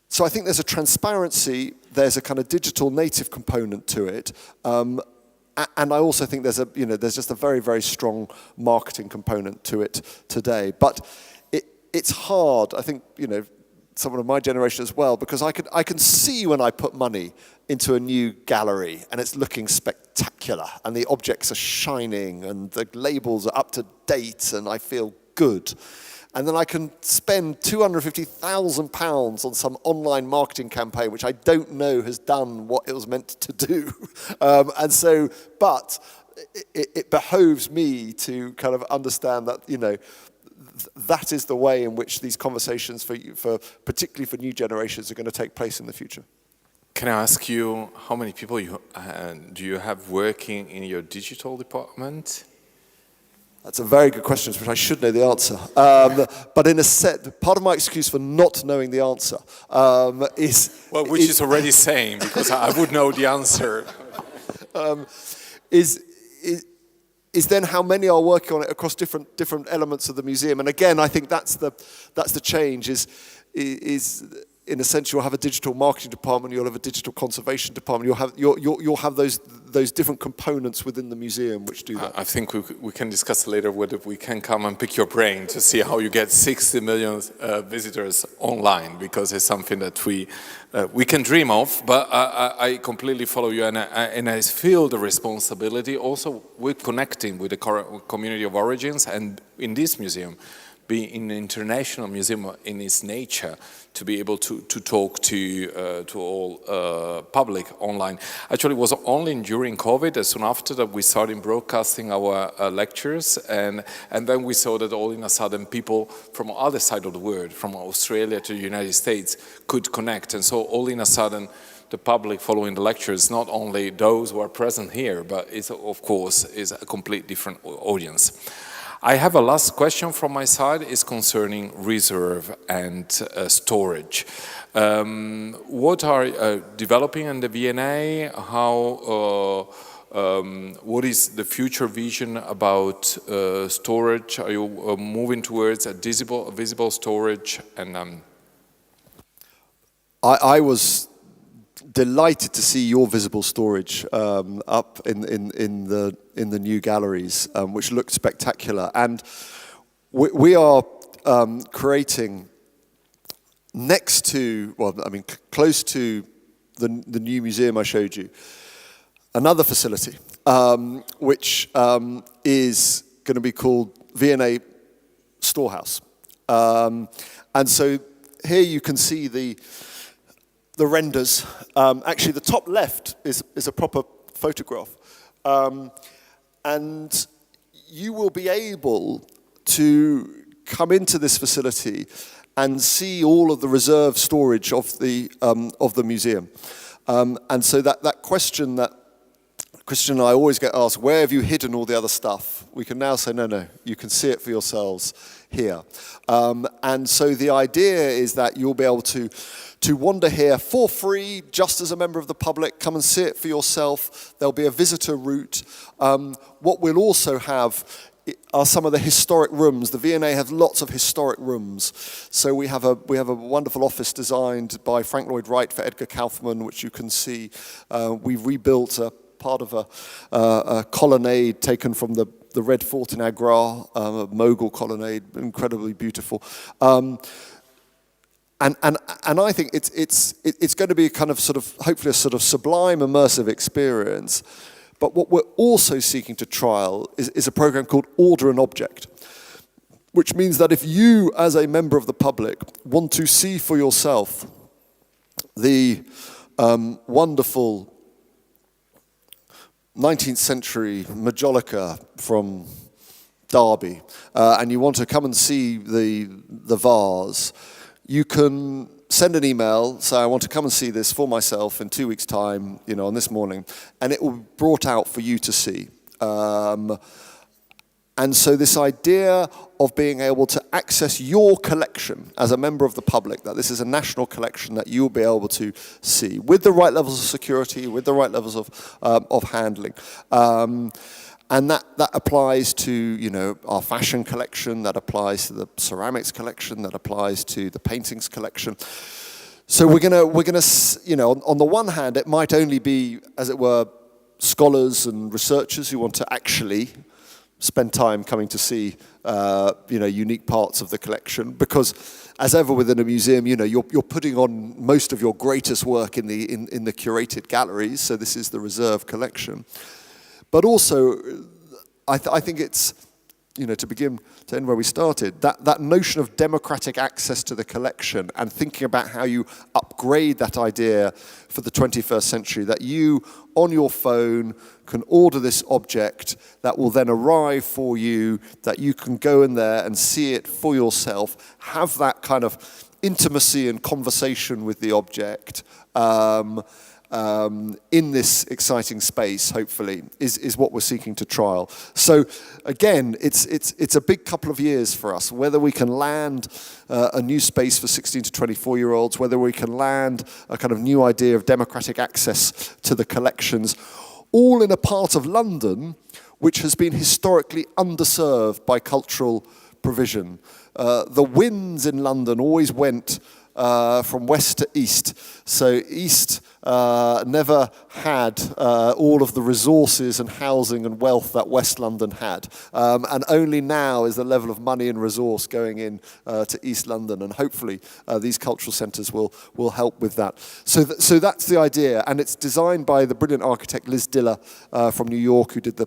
So I think there's a transparency, there's a kind of digital native component to it. And I also think there's just a very, very strong marketing component to it today. But it's hard, I think, you know, someone of my generation as well, because I can see when I put money into a new gallery and it's looking spectacular and the objects are shining and the labels are up to date and I feel good. And then I can spend £250,000 on some online marketing campaign, which I don't know has done what it was meant to do. But it behoves me to kind of understand that, you know, that is the way in which these conversations, particularly for new generations, are going to take place in the future. Can I ask you how many people do you have working in your digital department? That's a very good question, which I should know the answer. But part of my excuse for not knowing the answer is... Well, which is already saying, because I would know the answer. Is then how many are working on it across different elements of the museum. And again, I think that's the change, is in a sense you'll have a digital marketing department, you'll have a digital conservation department, you'll have those different components within the museum which do that. I think we can discuss later whether we can come and pick your brain to see how you get 60 million visitors online, because it's something that we can dream of. But I completely follow you, and I feel the responsibility also with connecting with the community of origins and in this museum, being an international museum in its nature, to be able to talk to all public online. Actually, it was only during COVID, as soon after that, we started broadcasting our lectures, and then we saw that all in a sudden people from other side of the world, from Australia to the United States, could connect. And so all in a sudden, the public following the lectures, not only those who are present here, but it's, of course, is a complete different audience. I have a last question from my side, is concerning reserve and storage. What are developing in the V&A? What is the future vision about storage? Are you moving towards a visible storage? And I was delighted to see your visible storage up in the new galleries, which looked spectacular. And we are creating next to, well, I mean, close to the new museum I showed you, another facility, which is going to be called V&A Storehouse. And so here you can see the renders. Actually, the top left is a proper photograph. And you will be able to come into this facility and see all of the reserve storage of the museum. And so that question that Christian and I always get asked, where have you hidden all the other stuff? We can now say, no, you can see it for yourselves here. And so the idea is that you'll be able to wander here for free, just as a member of the public, come and see it for yourself. There'll be a visitor route. What we'll also have are some of the historic rooms. The V&A has lots of historic rooms. So we have a wonderful office designed by Frank Lloyd Wright for Edgar Kaufman, which you can see. We've rebuilt a part of a colonnade taken from the Red Fort in Agra, a Mughal colonnade, incredibly beautiful. And I think it's going to be a kind of hopefully a sort of sublime immersive experience. But what we're also seeking to trial is a program called Order and Object, which means that if you, as a member of the public, want to see for yourself the wonderful 19th century majolica from Derby, and you want to come and see the vase, you can send an email, say I want to come and see this for myself in 2 weeks' time, on this morning, and it will be brought out for you to see. And so this idea of being able to access your collection as a member of the public, that this is a national collection that you'll be able to see with the right levels of security, with the right levels of handling. And that applies to, our fashion collection, that applies to the ceramics collection, that applies to the paintings collection. So we're gonna, on the one hand, it might only be, as it were, scholars and researchers who want to actually spend time coming to see, unique parts of the collection, because as ever within a museum, you're putting on most of your greatest work in the curated galleries. So this is the reserve collection. But also, I think it's, to begin to end where we started, that notion of democratic access to the collection and thinking about how you upgrade that idea for the 21st century, that you, on your phone, can order this object that will then arrive for you, that you can go in there and see it for yourself, have that kind of intimacy and conversation with the object, in this exciting space, hopefully, is what we're seeking to trial. So again, it's a big couple of years for us, whether we can land a new space for 16 to 24-year-olds, whether we can land a kind of new idea of democratic access to the collections, all in a part of London which has been historically underserved by cultural provision. The winds in London always went from west to east. So east never had all of the resources and housing and wealth that West London had. And only now is the level of money and resource going in to East London. And hopefully these cultural centres will help with that. So that's the idea. And it's designed by the brilliant architect Liz Diller from New York, who did the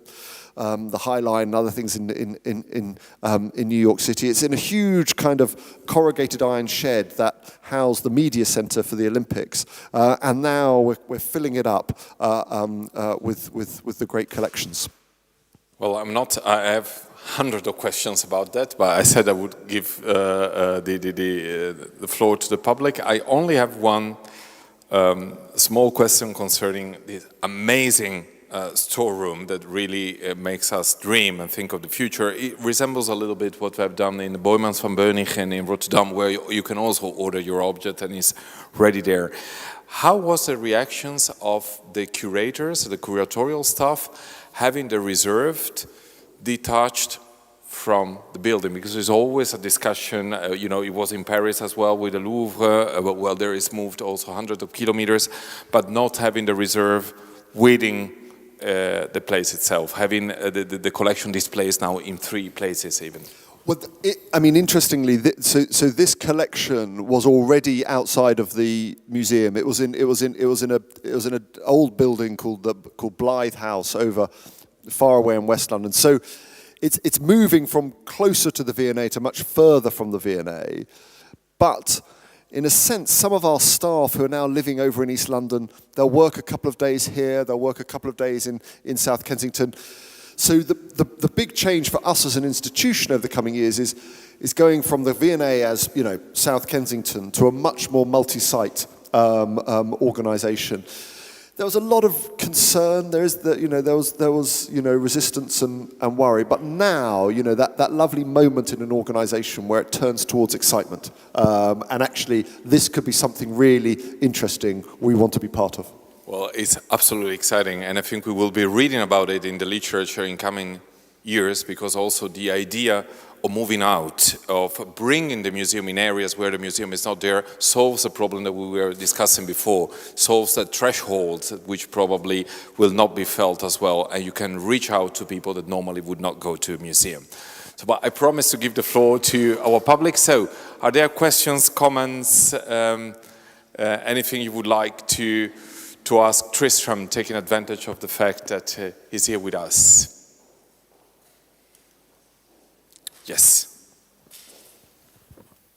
the High Line and other things in New York City. It's in a huge kind of corrugated iron shed that housed the media center for the Olympics, and now we're filling it up with the great collections. Well, I have hundreds of questions about that, but I said I would give the floor to the public. I only have one small question concerning this amazing storeroom that really makes us dream and think of the future. It resembles a little bit what we have done in the Boijmans van Beuningen in Rotterdam, where you can also order your object and it's ready there. How was the reactions of the curators, the curatorial staff, having the reserved detached from the building? Because there's always a discussion, it was in Paris as well with the Louvre, well, there is moved also hundreds of kilometers, but not having the reserve within the place itself, having the collection displays now in 3 places even. Well, interestingly, so this collection was already outside of the museum. It was in an old building called Blythe House over far away in West London. So it's moving from closer to the V&A to much further from the V&A. But in a sense, some of our staff who are now living over in East London, they'll work a couple of days here, they'll work a couple of days in South Kensington. So the big change for us as an institution over the coming years is going from the V&A as South Kensington to a much more multi-site organisation. There was a lot of concern. There was resistance and worry. But now that lovely moment in an organisation where it turns towards excitement, and actually this could be something really interesting we want to be part of. Well, it's absolutely exciting, and I think we will be reading about it in the literature in coming years, because also the idea of moving out, of bringing the museum in areas where the museum is not there, solves a problem that we were discussing before, solves that thresholds which probably will not be felt as well, and you can reach out to people that normally would not go to a museum. So, but I promise to give the floor to our public. So, are there questions, comments, anything you would like to ask Tristram, taking advantage of the fact that he's here with us? Yes.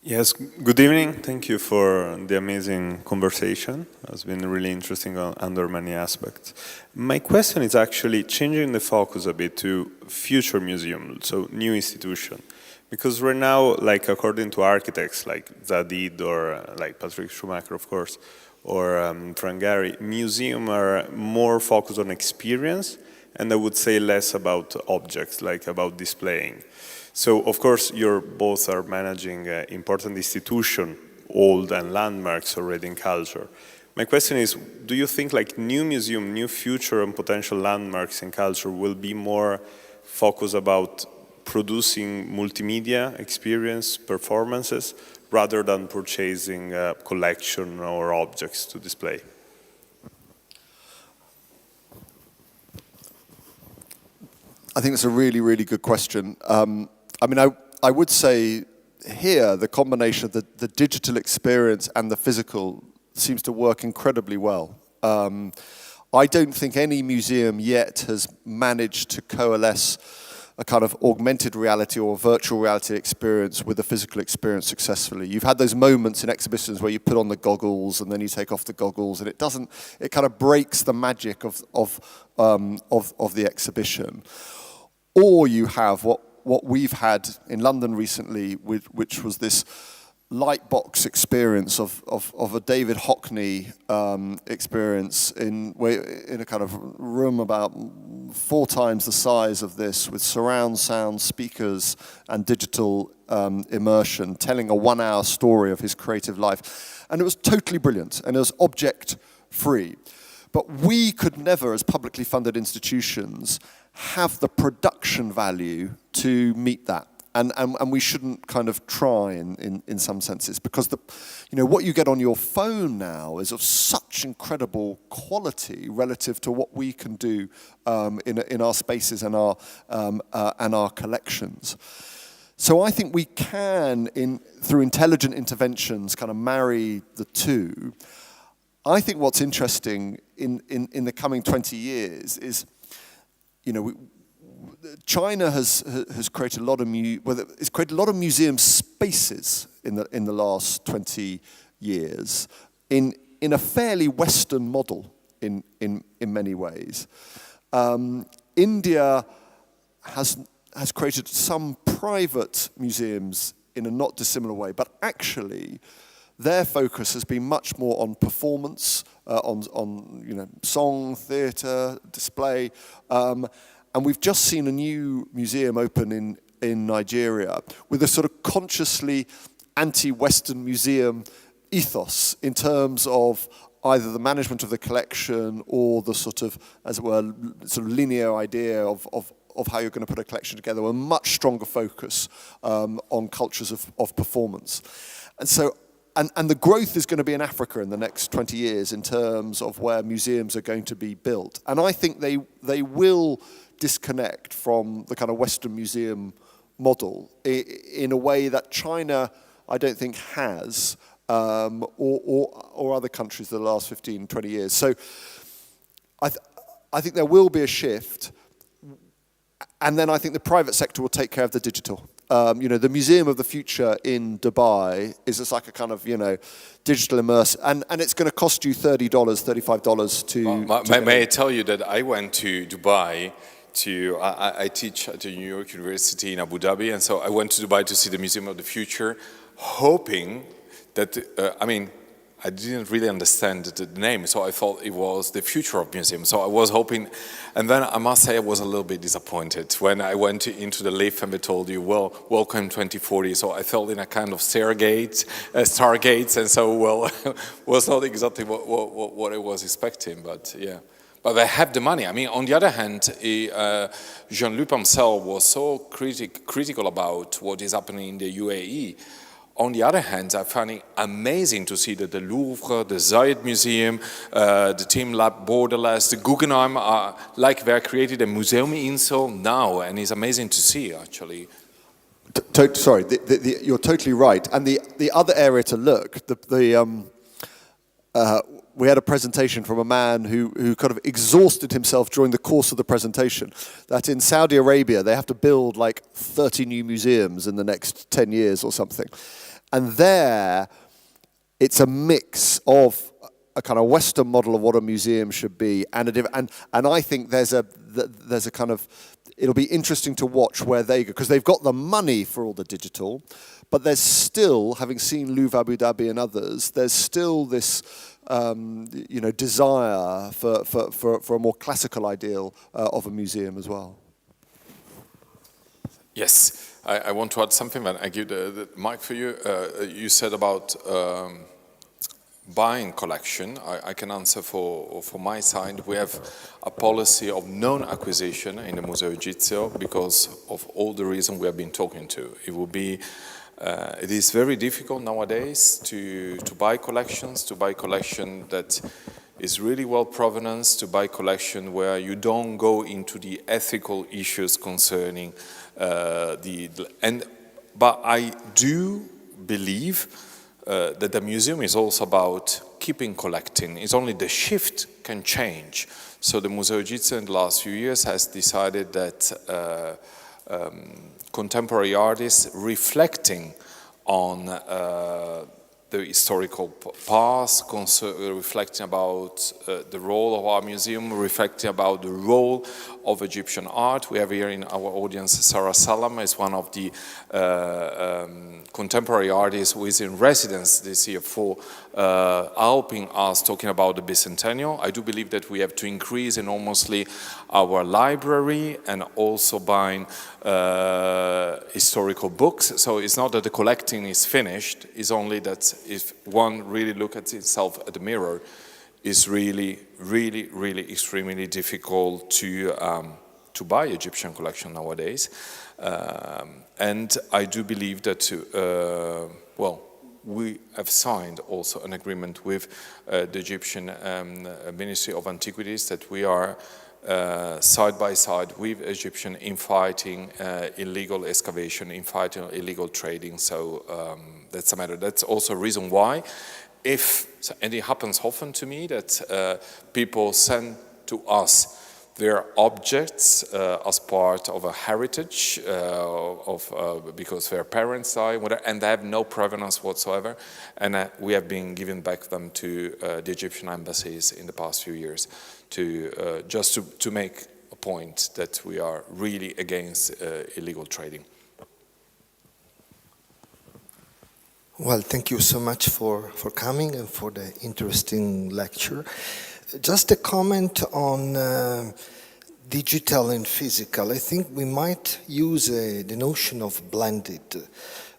Yes, good evening. Thank you for the amazing conversation. It's been really interesting under many aspects. My question is actually changing the focus a bit to future museum, so new institution. Because right now, like according to architects like Zadid or like Patrick Schumacher, of course, or Frank Gehry, museums are more focused on experience, and I would say less about objects, like about displaying. So, of course, you both are managing important institutions, old and landmarks already in culture. My question is, do you think like new museum, new future and potential landmarks in culture will be more focused about producing multimedia experience, performances, rather than purchasing a collection or objects to display? I think that's a really, really good question. I would say here the combination of the digital experience and the physical seems to work incredibly well. I don't think any museum yet has managed to coalesce a kind of augmented reality or virtual reality experience with a physical experience successfully. You've had those moments in exhibitions where you put on the goggles and then you take off the goggles, and it kind of breaks the magic of the exhibition. Or you have what we've had in London recently, which was this lightbox experience of a David Hockney experience in a kind of room about 4 times the size of this, with surround sound speakers and digital immersion, telling a 1-hour story of his creative life. And it was totally brilliant, and it was object free. But we could never, as publicly funded institutions, have the production value to meet that. And we shouldn't kind of try in some senses, because what you get on your phone now is of such incredible quality relative to what we can do in our spaces and our collections. So I think we can, through intelligent interventions, kind of marry the two. I think what's interesting in the coming 20 years is, China has created a lot of it's created a lot of museum spaces in the last 20 years in a fairly Western model in many ways. India has created some private museums in a not dissimilar way, but actually their focus has been much more on performance, on song, theatre, display, and we've just seen a new museum open in Nigeria with a sort of consciously anti-Western museum ethos in terms of either the management of the collection or the sort of, as it were, sort of linear idea of how you're going to put a collection together, a much stronger focus on cultures of performance. And so, and the growth is going to be in Africa in the next 20 years in terms of where museums are going to be built. And I think they will disconnect from the kind of Western museum model in a way that China, I don't think, has, or other countries in the last 15, 20 years. So I think there will be a shift, and then I think the private sector will take care of the digital. The Museum of the Future in Dubai is just like a kind of, digital immersive, and it's going to cost you $30, $35 to... May I tell you that I went to Dubai I teach at the New York University in Abu Dhabi, and so I went to Dubai to see the Museum of the Future, hoping that, I didn't really understand the name, so I thought it was the future of museums. So I was hoping, and then I must say I was a little bit disappointed when I went into the lift and they told you, well, welcome 2040. So I felt in a kind of stargates, and so, was not exactly what I was expecting, but yeah. But they have the money. On the other hand, Jean-Luc himself was so critical about what is happening in the UAE. On the other hand, I find it amazing to see that the Louvre, the Zayed Museum, the Team Lab Borderless, the Guggenheim, they're created a museum in Seoul now, and it's amazing to see, actually. Sorry, you're totally right. And the other area to look, we had a presentation from a man who kind of exhausted himself during the course of the presentation, that in Saudi Arabia they have to build like 30 new museums in the next 10 years or something. And there, it's a mix of a kind of Western model of what a museum should be, and I think there's a kind of, it'll be interesting to watch where they go, because they've got the money for all the digital, but there's still, having seen Louvre Abu Dhabi and others, there's still this desire for a more classical ideal of a museum as well. Yes. I want to add something, but I give the mic for you. You said about buying collection. I can answer for my side. We have a policy of non-acquisition in the Museo Egizio because of all the reasons we have been talking to. It is very difficult nowadays to buy collections, that is really well provenance, to buy collection where you don't go into the ethical issues concerning but I do believe that the museum is also about keeping collecting. It's only the shift can change. So the Museo Egizio in the last few years has decided that contemporary artists reflecting on the historical past, reflecting about the role of our museum, reflecting about the role of Egyptian art. We have here in our audience Sarah Salam, is one of the contemporary artists who is in residence this year for helping us talking about the bicentennial. I do believe that we have to increase enormously our library and also buying historical books. So it's not that the collecting is finished, it's only that if one really looks at itself at the mirror, it's really, really, really extremely difficult to buy Egyptian collection nowadays. And I do believe that, we have signed also an agreement with the Egyptian Ministry of Antiquities that we are side by side with Egyptian in fighting illegal excavation, in fighting illegal trading. So that's a matter. That's also a reason why, and it happens often to me that people send to us They're objects as part of a heritage because their parents died, and they have no provenance whatsoever. And we have been giving back them to the Egyptian embassies in the past few years to just to make a point that we are really against illegal trading. Well, thank you so much for coming and for the interesting lecture. Just a comment on digital and physical. I think we might use the notion of blended,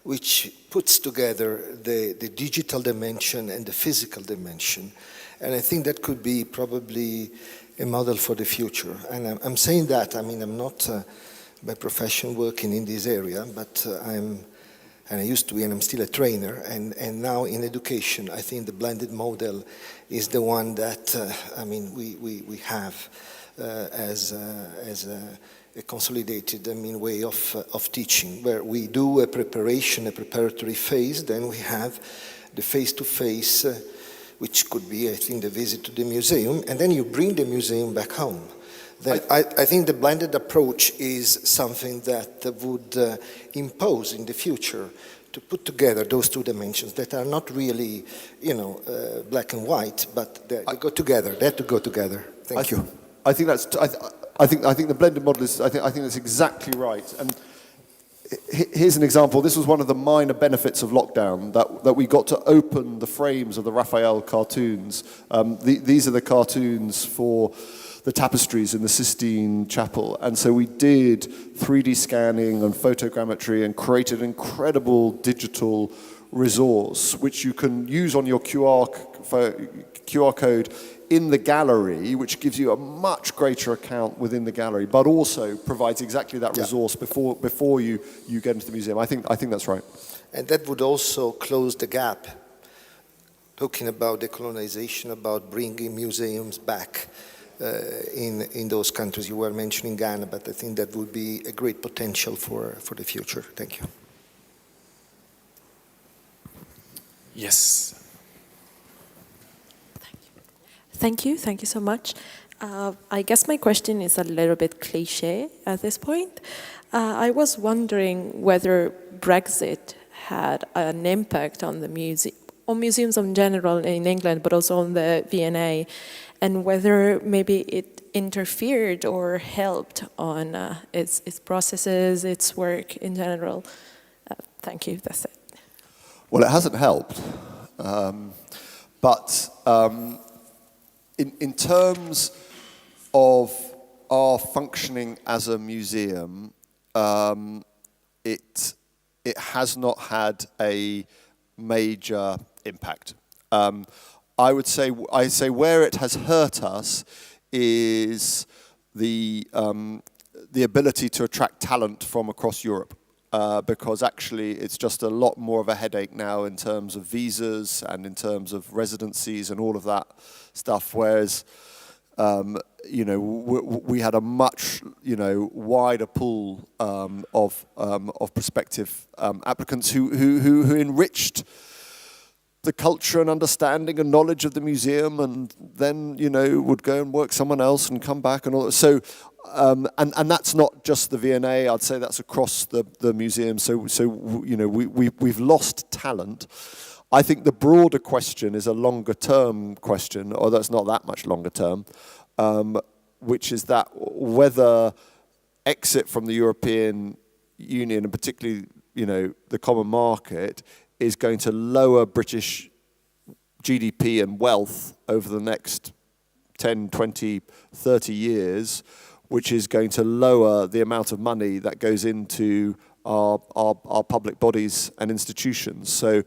which puts together the digital dimension and the physical dimension. And I think that could be probably a model for the future. And I'm saying that, I mean, I'm not by profession working in this area, but I used to be, and I'm still a trainer, and now in education, I think the blended model is the one that, I mean, we have as a consolidated, I mean, way of teaching, where we do a preparatory phase, then we have the face-to-face, which could be, I think, the visit to the museum, and then you bring the museum back home. Then I think the blended approach is something that would impose in the future to put together those two dimensions that are not really, you know, black and white, but they go together. They have to go together. Thank you. I think that's. I think the blended model is. I think that's exactly right. And here's an example. This was one of the minor benefits of lockdown, that we got to open the frames of the Raphael cartoons. These are the cartoons for the tapestries in the Sistine Chapel. And so we did 3D scanning and photogrammetry and created an incredible digital resource, which you can use on your QR code in the gallery, which gives you a much greater account within the gallery, but also provides exactly that resource before you get into the museum. I think that's right. And that would also close the gap, talking about decolonization, about bringing museums back in those countries. You were mentioning Ghana, but I think that would be a great potential for the future. Thank you. Yes. Thank you so much. I guess my question is a little bit cliche at this point. I was wondering whether Brexit had an impact on the museums in general in England, but also on the V&A, and whether maybe it interfered or helped on its processes, its work in general. Thank you, that's it. Well, it hasn't helped, but in terms of our functioning as a museum, it has not had a major impact. I say where it has hurt us is the ability to attract talent from across Europe, because actually it's just a lot more of a headache now in terms of visas and in terms of residencies and all of that stuff. Whereas you know, we had a much, you know, wider pool of prospective applicants who enriched the culture and understanding and knowledge of the museum, and then, you know, would go and work someone else and come back and all. So, and that's not just the V&A. I'd say that's across the museum. So you know, we've lost talent. I think the broader question is a longer term question, or that's not that much longer term, which is that whether exit from the European Union, and particularly, you know, the common market, is going to lower British GDP and wealth over the next 10, 20, 30 years, which is going to lower the amount of money that goes into our public bodies and institutions. So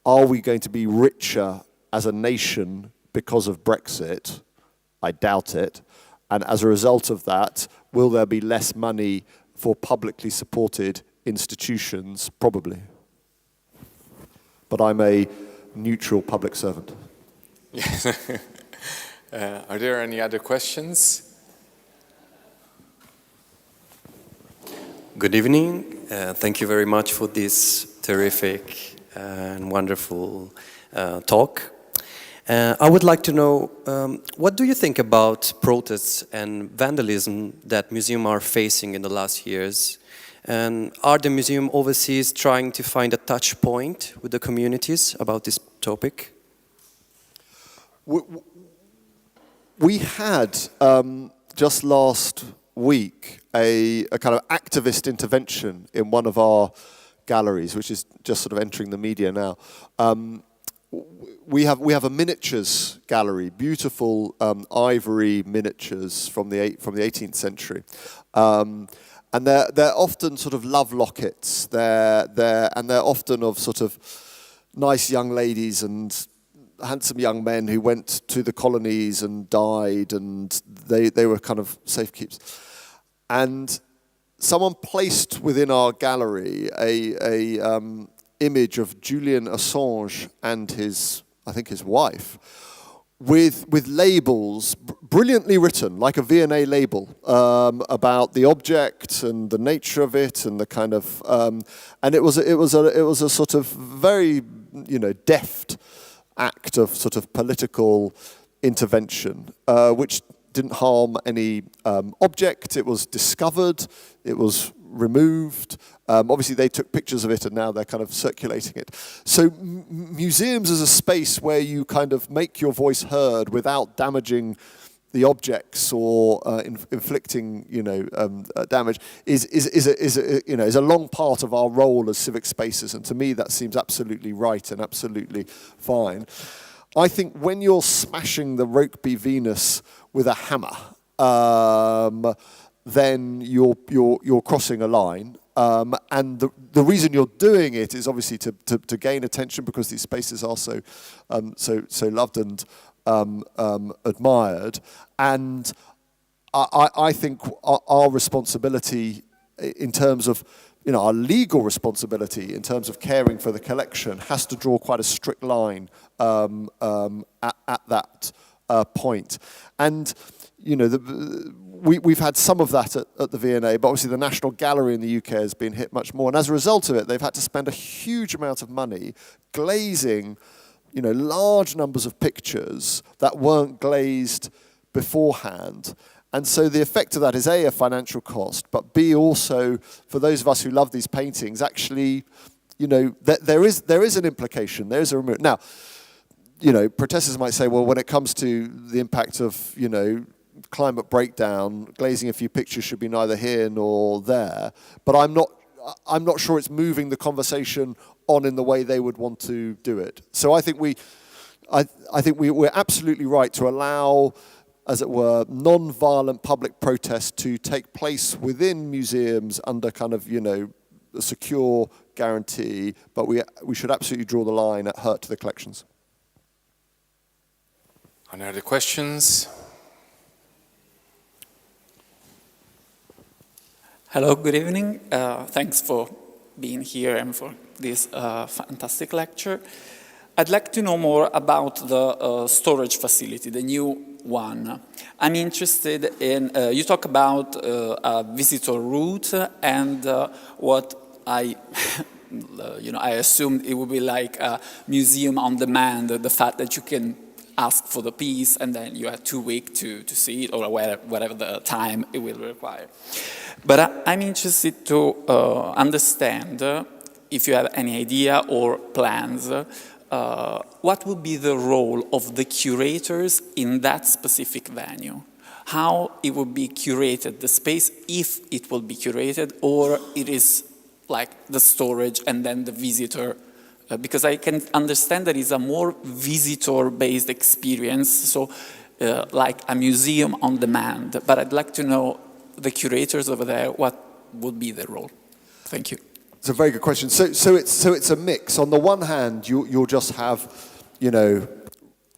are we going to be richer as a nation because of Brexit? I doubt it. And as a result of that, will there be less money for publicly supported institutions? Probably. But I'm a neutral public servant. Are there any other questions? Good evening. Thank you very much for this terrific and wonderful talk. I would like to know, what do you think about protests and vandalism that museums are facing in the last years? And are the museum overseas trying to find a touch point with the communities about this topic? We had, just last week, a kind of activist intervention in one of our galleries, which is just sort of entering the media now. We have a miniatures gallery, beautiful ivory miniatures from the 18th century. And they're often sort of love lockets. They're often of sort of nice young ladies and handsome young men who went to the colonies and died, and they were kind of safekeeps. And someone placed within our gallery a image of Julian Assange and his wife, with labels brilliantly written, like a V&A label, about the object and the nature of it, and the kind of and it was a sort of very, deft act of sort of political intervention, which didn't harm any object. It was discovered, it was removed. Obviously they took pictures of it and now they're kind of circulating it. So museums as a space where you kind of make your voice heard without damaging the objects or inflicting, damage is a long part of our role as civic spaces, and to me that seems absolutely right and absolutely fine. I think when you're smashing the Rokeby Venus with a hammer, then you're crossing a line. And the reason you're doing it is obviously to gain attention, because these spaces are so loved and admired. And I think our responsibility in terms of, our legal responsibility in terms of caring for the collection has to draw quite a strict line at that point. And we've had some of that at the V&A, but obviously the National Gallery in the UK has been hit much more. And as a result of it, they've had to spend a huge amount of money glazing, large numbers of pictures that weren't glazed beforehand. And so the effect of that is A, a financial cost, but B, also, for those of us who love these paintings, actually, there is an implication, there is a removal. Now, protesters might say, well, when it comes to the impact of, climate breakdown, glazing a few pictures should be neither here nor there. But I'm not sure it's moving the conversation on in the way they would want to do it. So I think we're absolutely right to allow, as it were, non-violent public protest to take place within museums under kind of, a secure guarantee. But we should absolutely draw the line at hurt to the collections. Any other questions? Hello, good evening. Thanks for being here and for this fantastic lecture. I'd like to know more about the storage facility, the new one. I'm interested in, you talk about a visitor route and what I assumed it would be like a museum on demand, the fact that you can ask for the piece and then you have 2 weeks to see it, or whatever the time it will require. But I'm interested to understand, if you have any idea or plans, what would be the role of the curators in that specific venue? How it would be curated, the space, if it will be curated, or it is like the storage and then the visitor. Because I can understand that it's a more visitor-based experience, so like a museum on demand. But I'd like to know the curators over there, what would be their role? Thank you. It's a very good question. So it's a mix. On the one hand, you'll just have,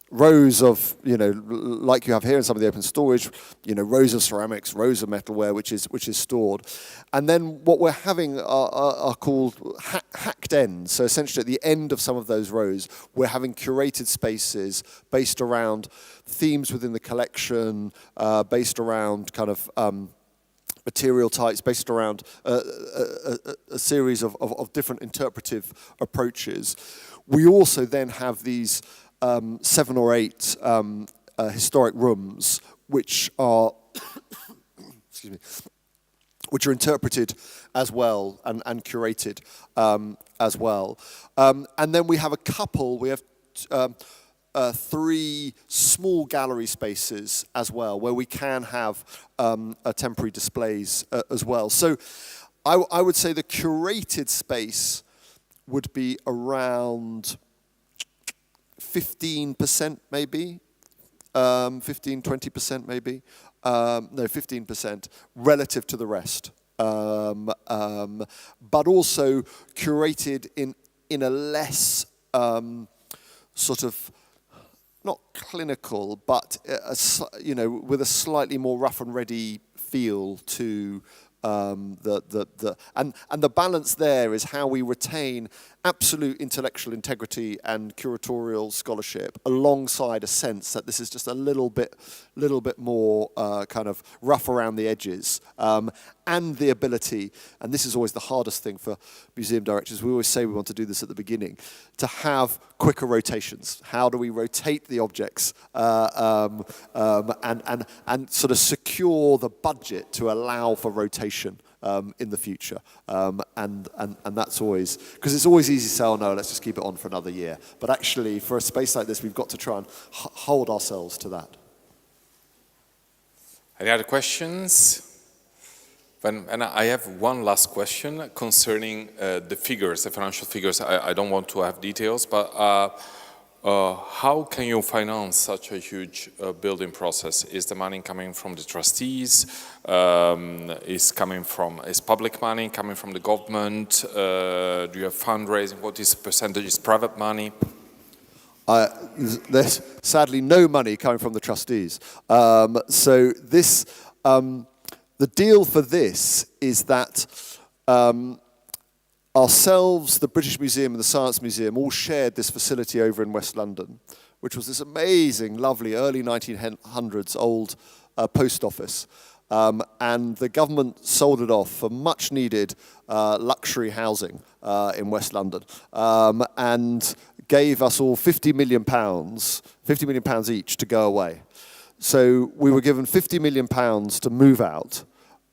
rows of, like you have here in some of the open storage, rows of ceramics, rows of metalware, which is stored. And then what we're having are called hacked ends. So essentially at the end of some of those rows, we're having curated spaces based around themes within the collection, based around kind of material types, based around a series of different interpretive approaches. We also then have these 7 or 8 historic rooms which are excuse me, which are interpreted as well and curated as well. And then we have a couple, we have 3 small gallery spaces as well, where we can have temporary displays as well. So I would say the curated space would be around 15% maybe, 15-20% maybe. No, 15% relative to the rest. But also curated in a less sort of, not clinical, but with a slightly more rough and ready feel to and the balance there is how we retain absolute intellectual integrity and curatorial scholarship alongside a sense that this is just a little bit more kind of rough around the edges, and the ability, and this is always the hardest thing for museum directors, we always say we want to do this at the beginning, to have quicker rotations. How do we rotate the objects and sort of secure the budget to allow for rotation in the future, and that's always, because it's always easy to say, oh no, let's just keep it on for another year. But actually, for a space like this, we've got to try and hold ourselves to that. Any other questions? And I have one last question concerning the figures, the financial figures. I don't want to have details, but how can you finance such a huge building process? Is the money coming from the trustees? Is public money coming from the government? Do you have fundraising? What is the percentage? Is private money? There's sadly no money coming from the trustees. So this, the deal for this is that ourselves, the British Museum and the Science Museum all shared this facility over in West London, which was this amazing, lovely, early 1900s old post office. And the government sold it off for much needed luxury housing in West London, and gave us all £50 million each to go away. So we were given £50 million to move out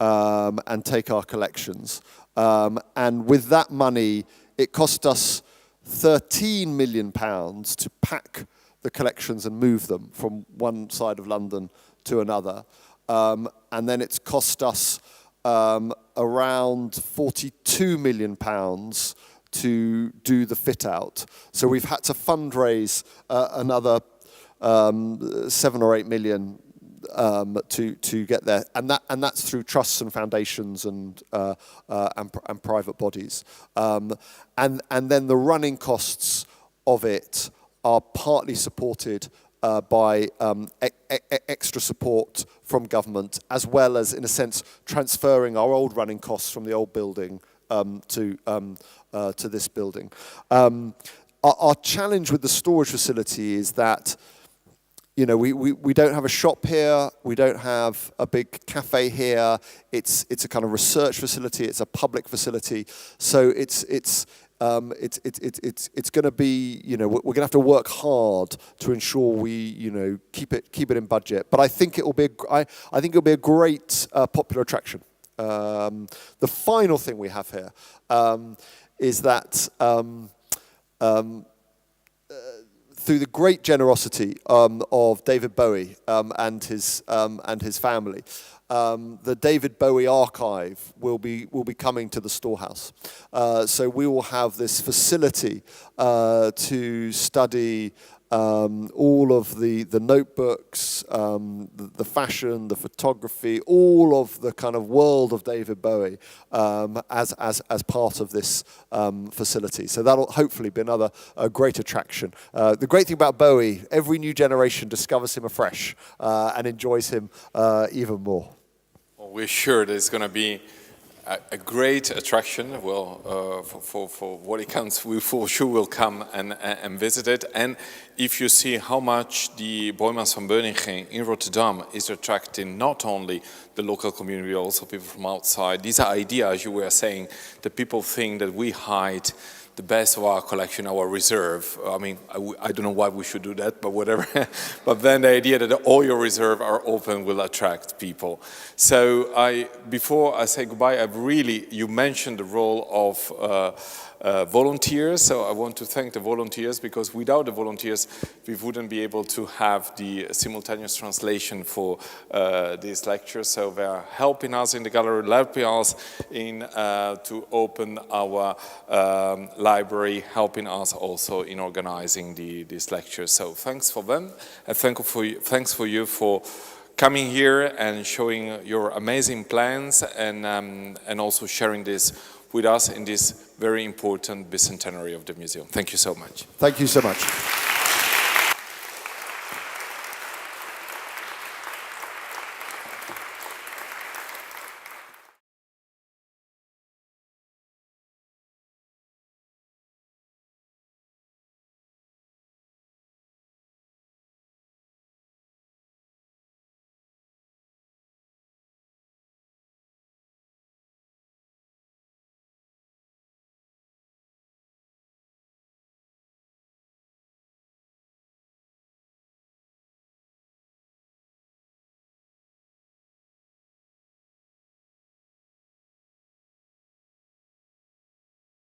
and take our collections. And with that money, it cost us £13 million to pack the collections and move them from one side of London to another. And then it's cost us around £42 million to do the fit out. So we've had to fundraise another 7 or 8 million to get there, and that's through trusts and foundations and private bodies, and then the running costs of it are partly supported by extra support from government, as well as, in a sense, transferring our old running costs from the old building to this building. Our challenge with the storage facility is that, you know, we don't have a shop here, we don't have a big cafe here. It's a kind of research facility. It's a public facility, so it's going to be, you know, we're going to have to work hard to ensure we, you know, keep it in budget. But I think it will be I think it'll be a great popular attraction. The final thing we have here is that through the great generosity of David Bowie and his family, the David Bowie archive will be coming to the Storehouse. So we will have this facility to study all of the notebooks, the fashion, the photography, all of the kind of world of David Bowie as part of this facility. So that'll hopefully be another great attraction. The great thing about Bowie, every new generation discovers him afresh and enjoys him even more. Well, we're sure there's going to be a great attraction. Well, for what it counts, we for sure will come and visit it. And if you see how much the Boijmans van Beuningen in Rotterdam is attracting not only the local community, but also people from outside. These are ideas, you were saying, that people think that we hide the best of our collection, our reserve. I mean, I don't know why we should do that, but whatever. But then the idea that all your reserve are open will attract people. So before I say goodbye, you mentioned the role of volunteers, so I want to thank the volunteers, because without the volunteers we wouldn't be able to have the simultaneous translation for these lectures. So they are helping us in the gallery, helping us to open our library, helping us also in organizing these lectures. So thanks for them, and thanks for you for coming here and showing your amazing plans, and also sharing this with us in this very important bicentenary of the museum. Thank you so much. Thank you so much.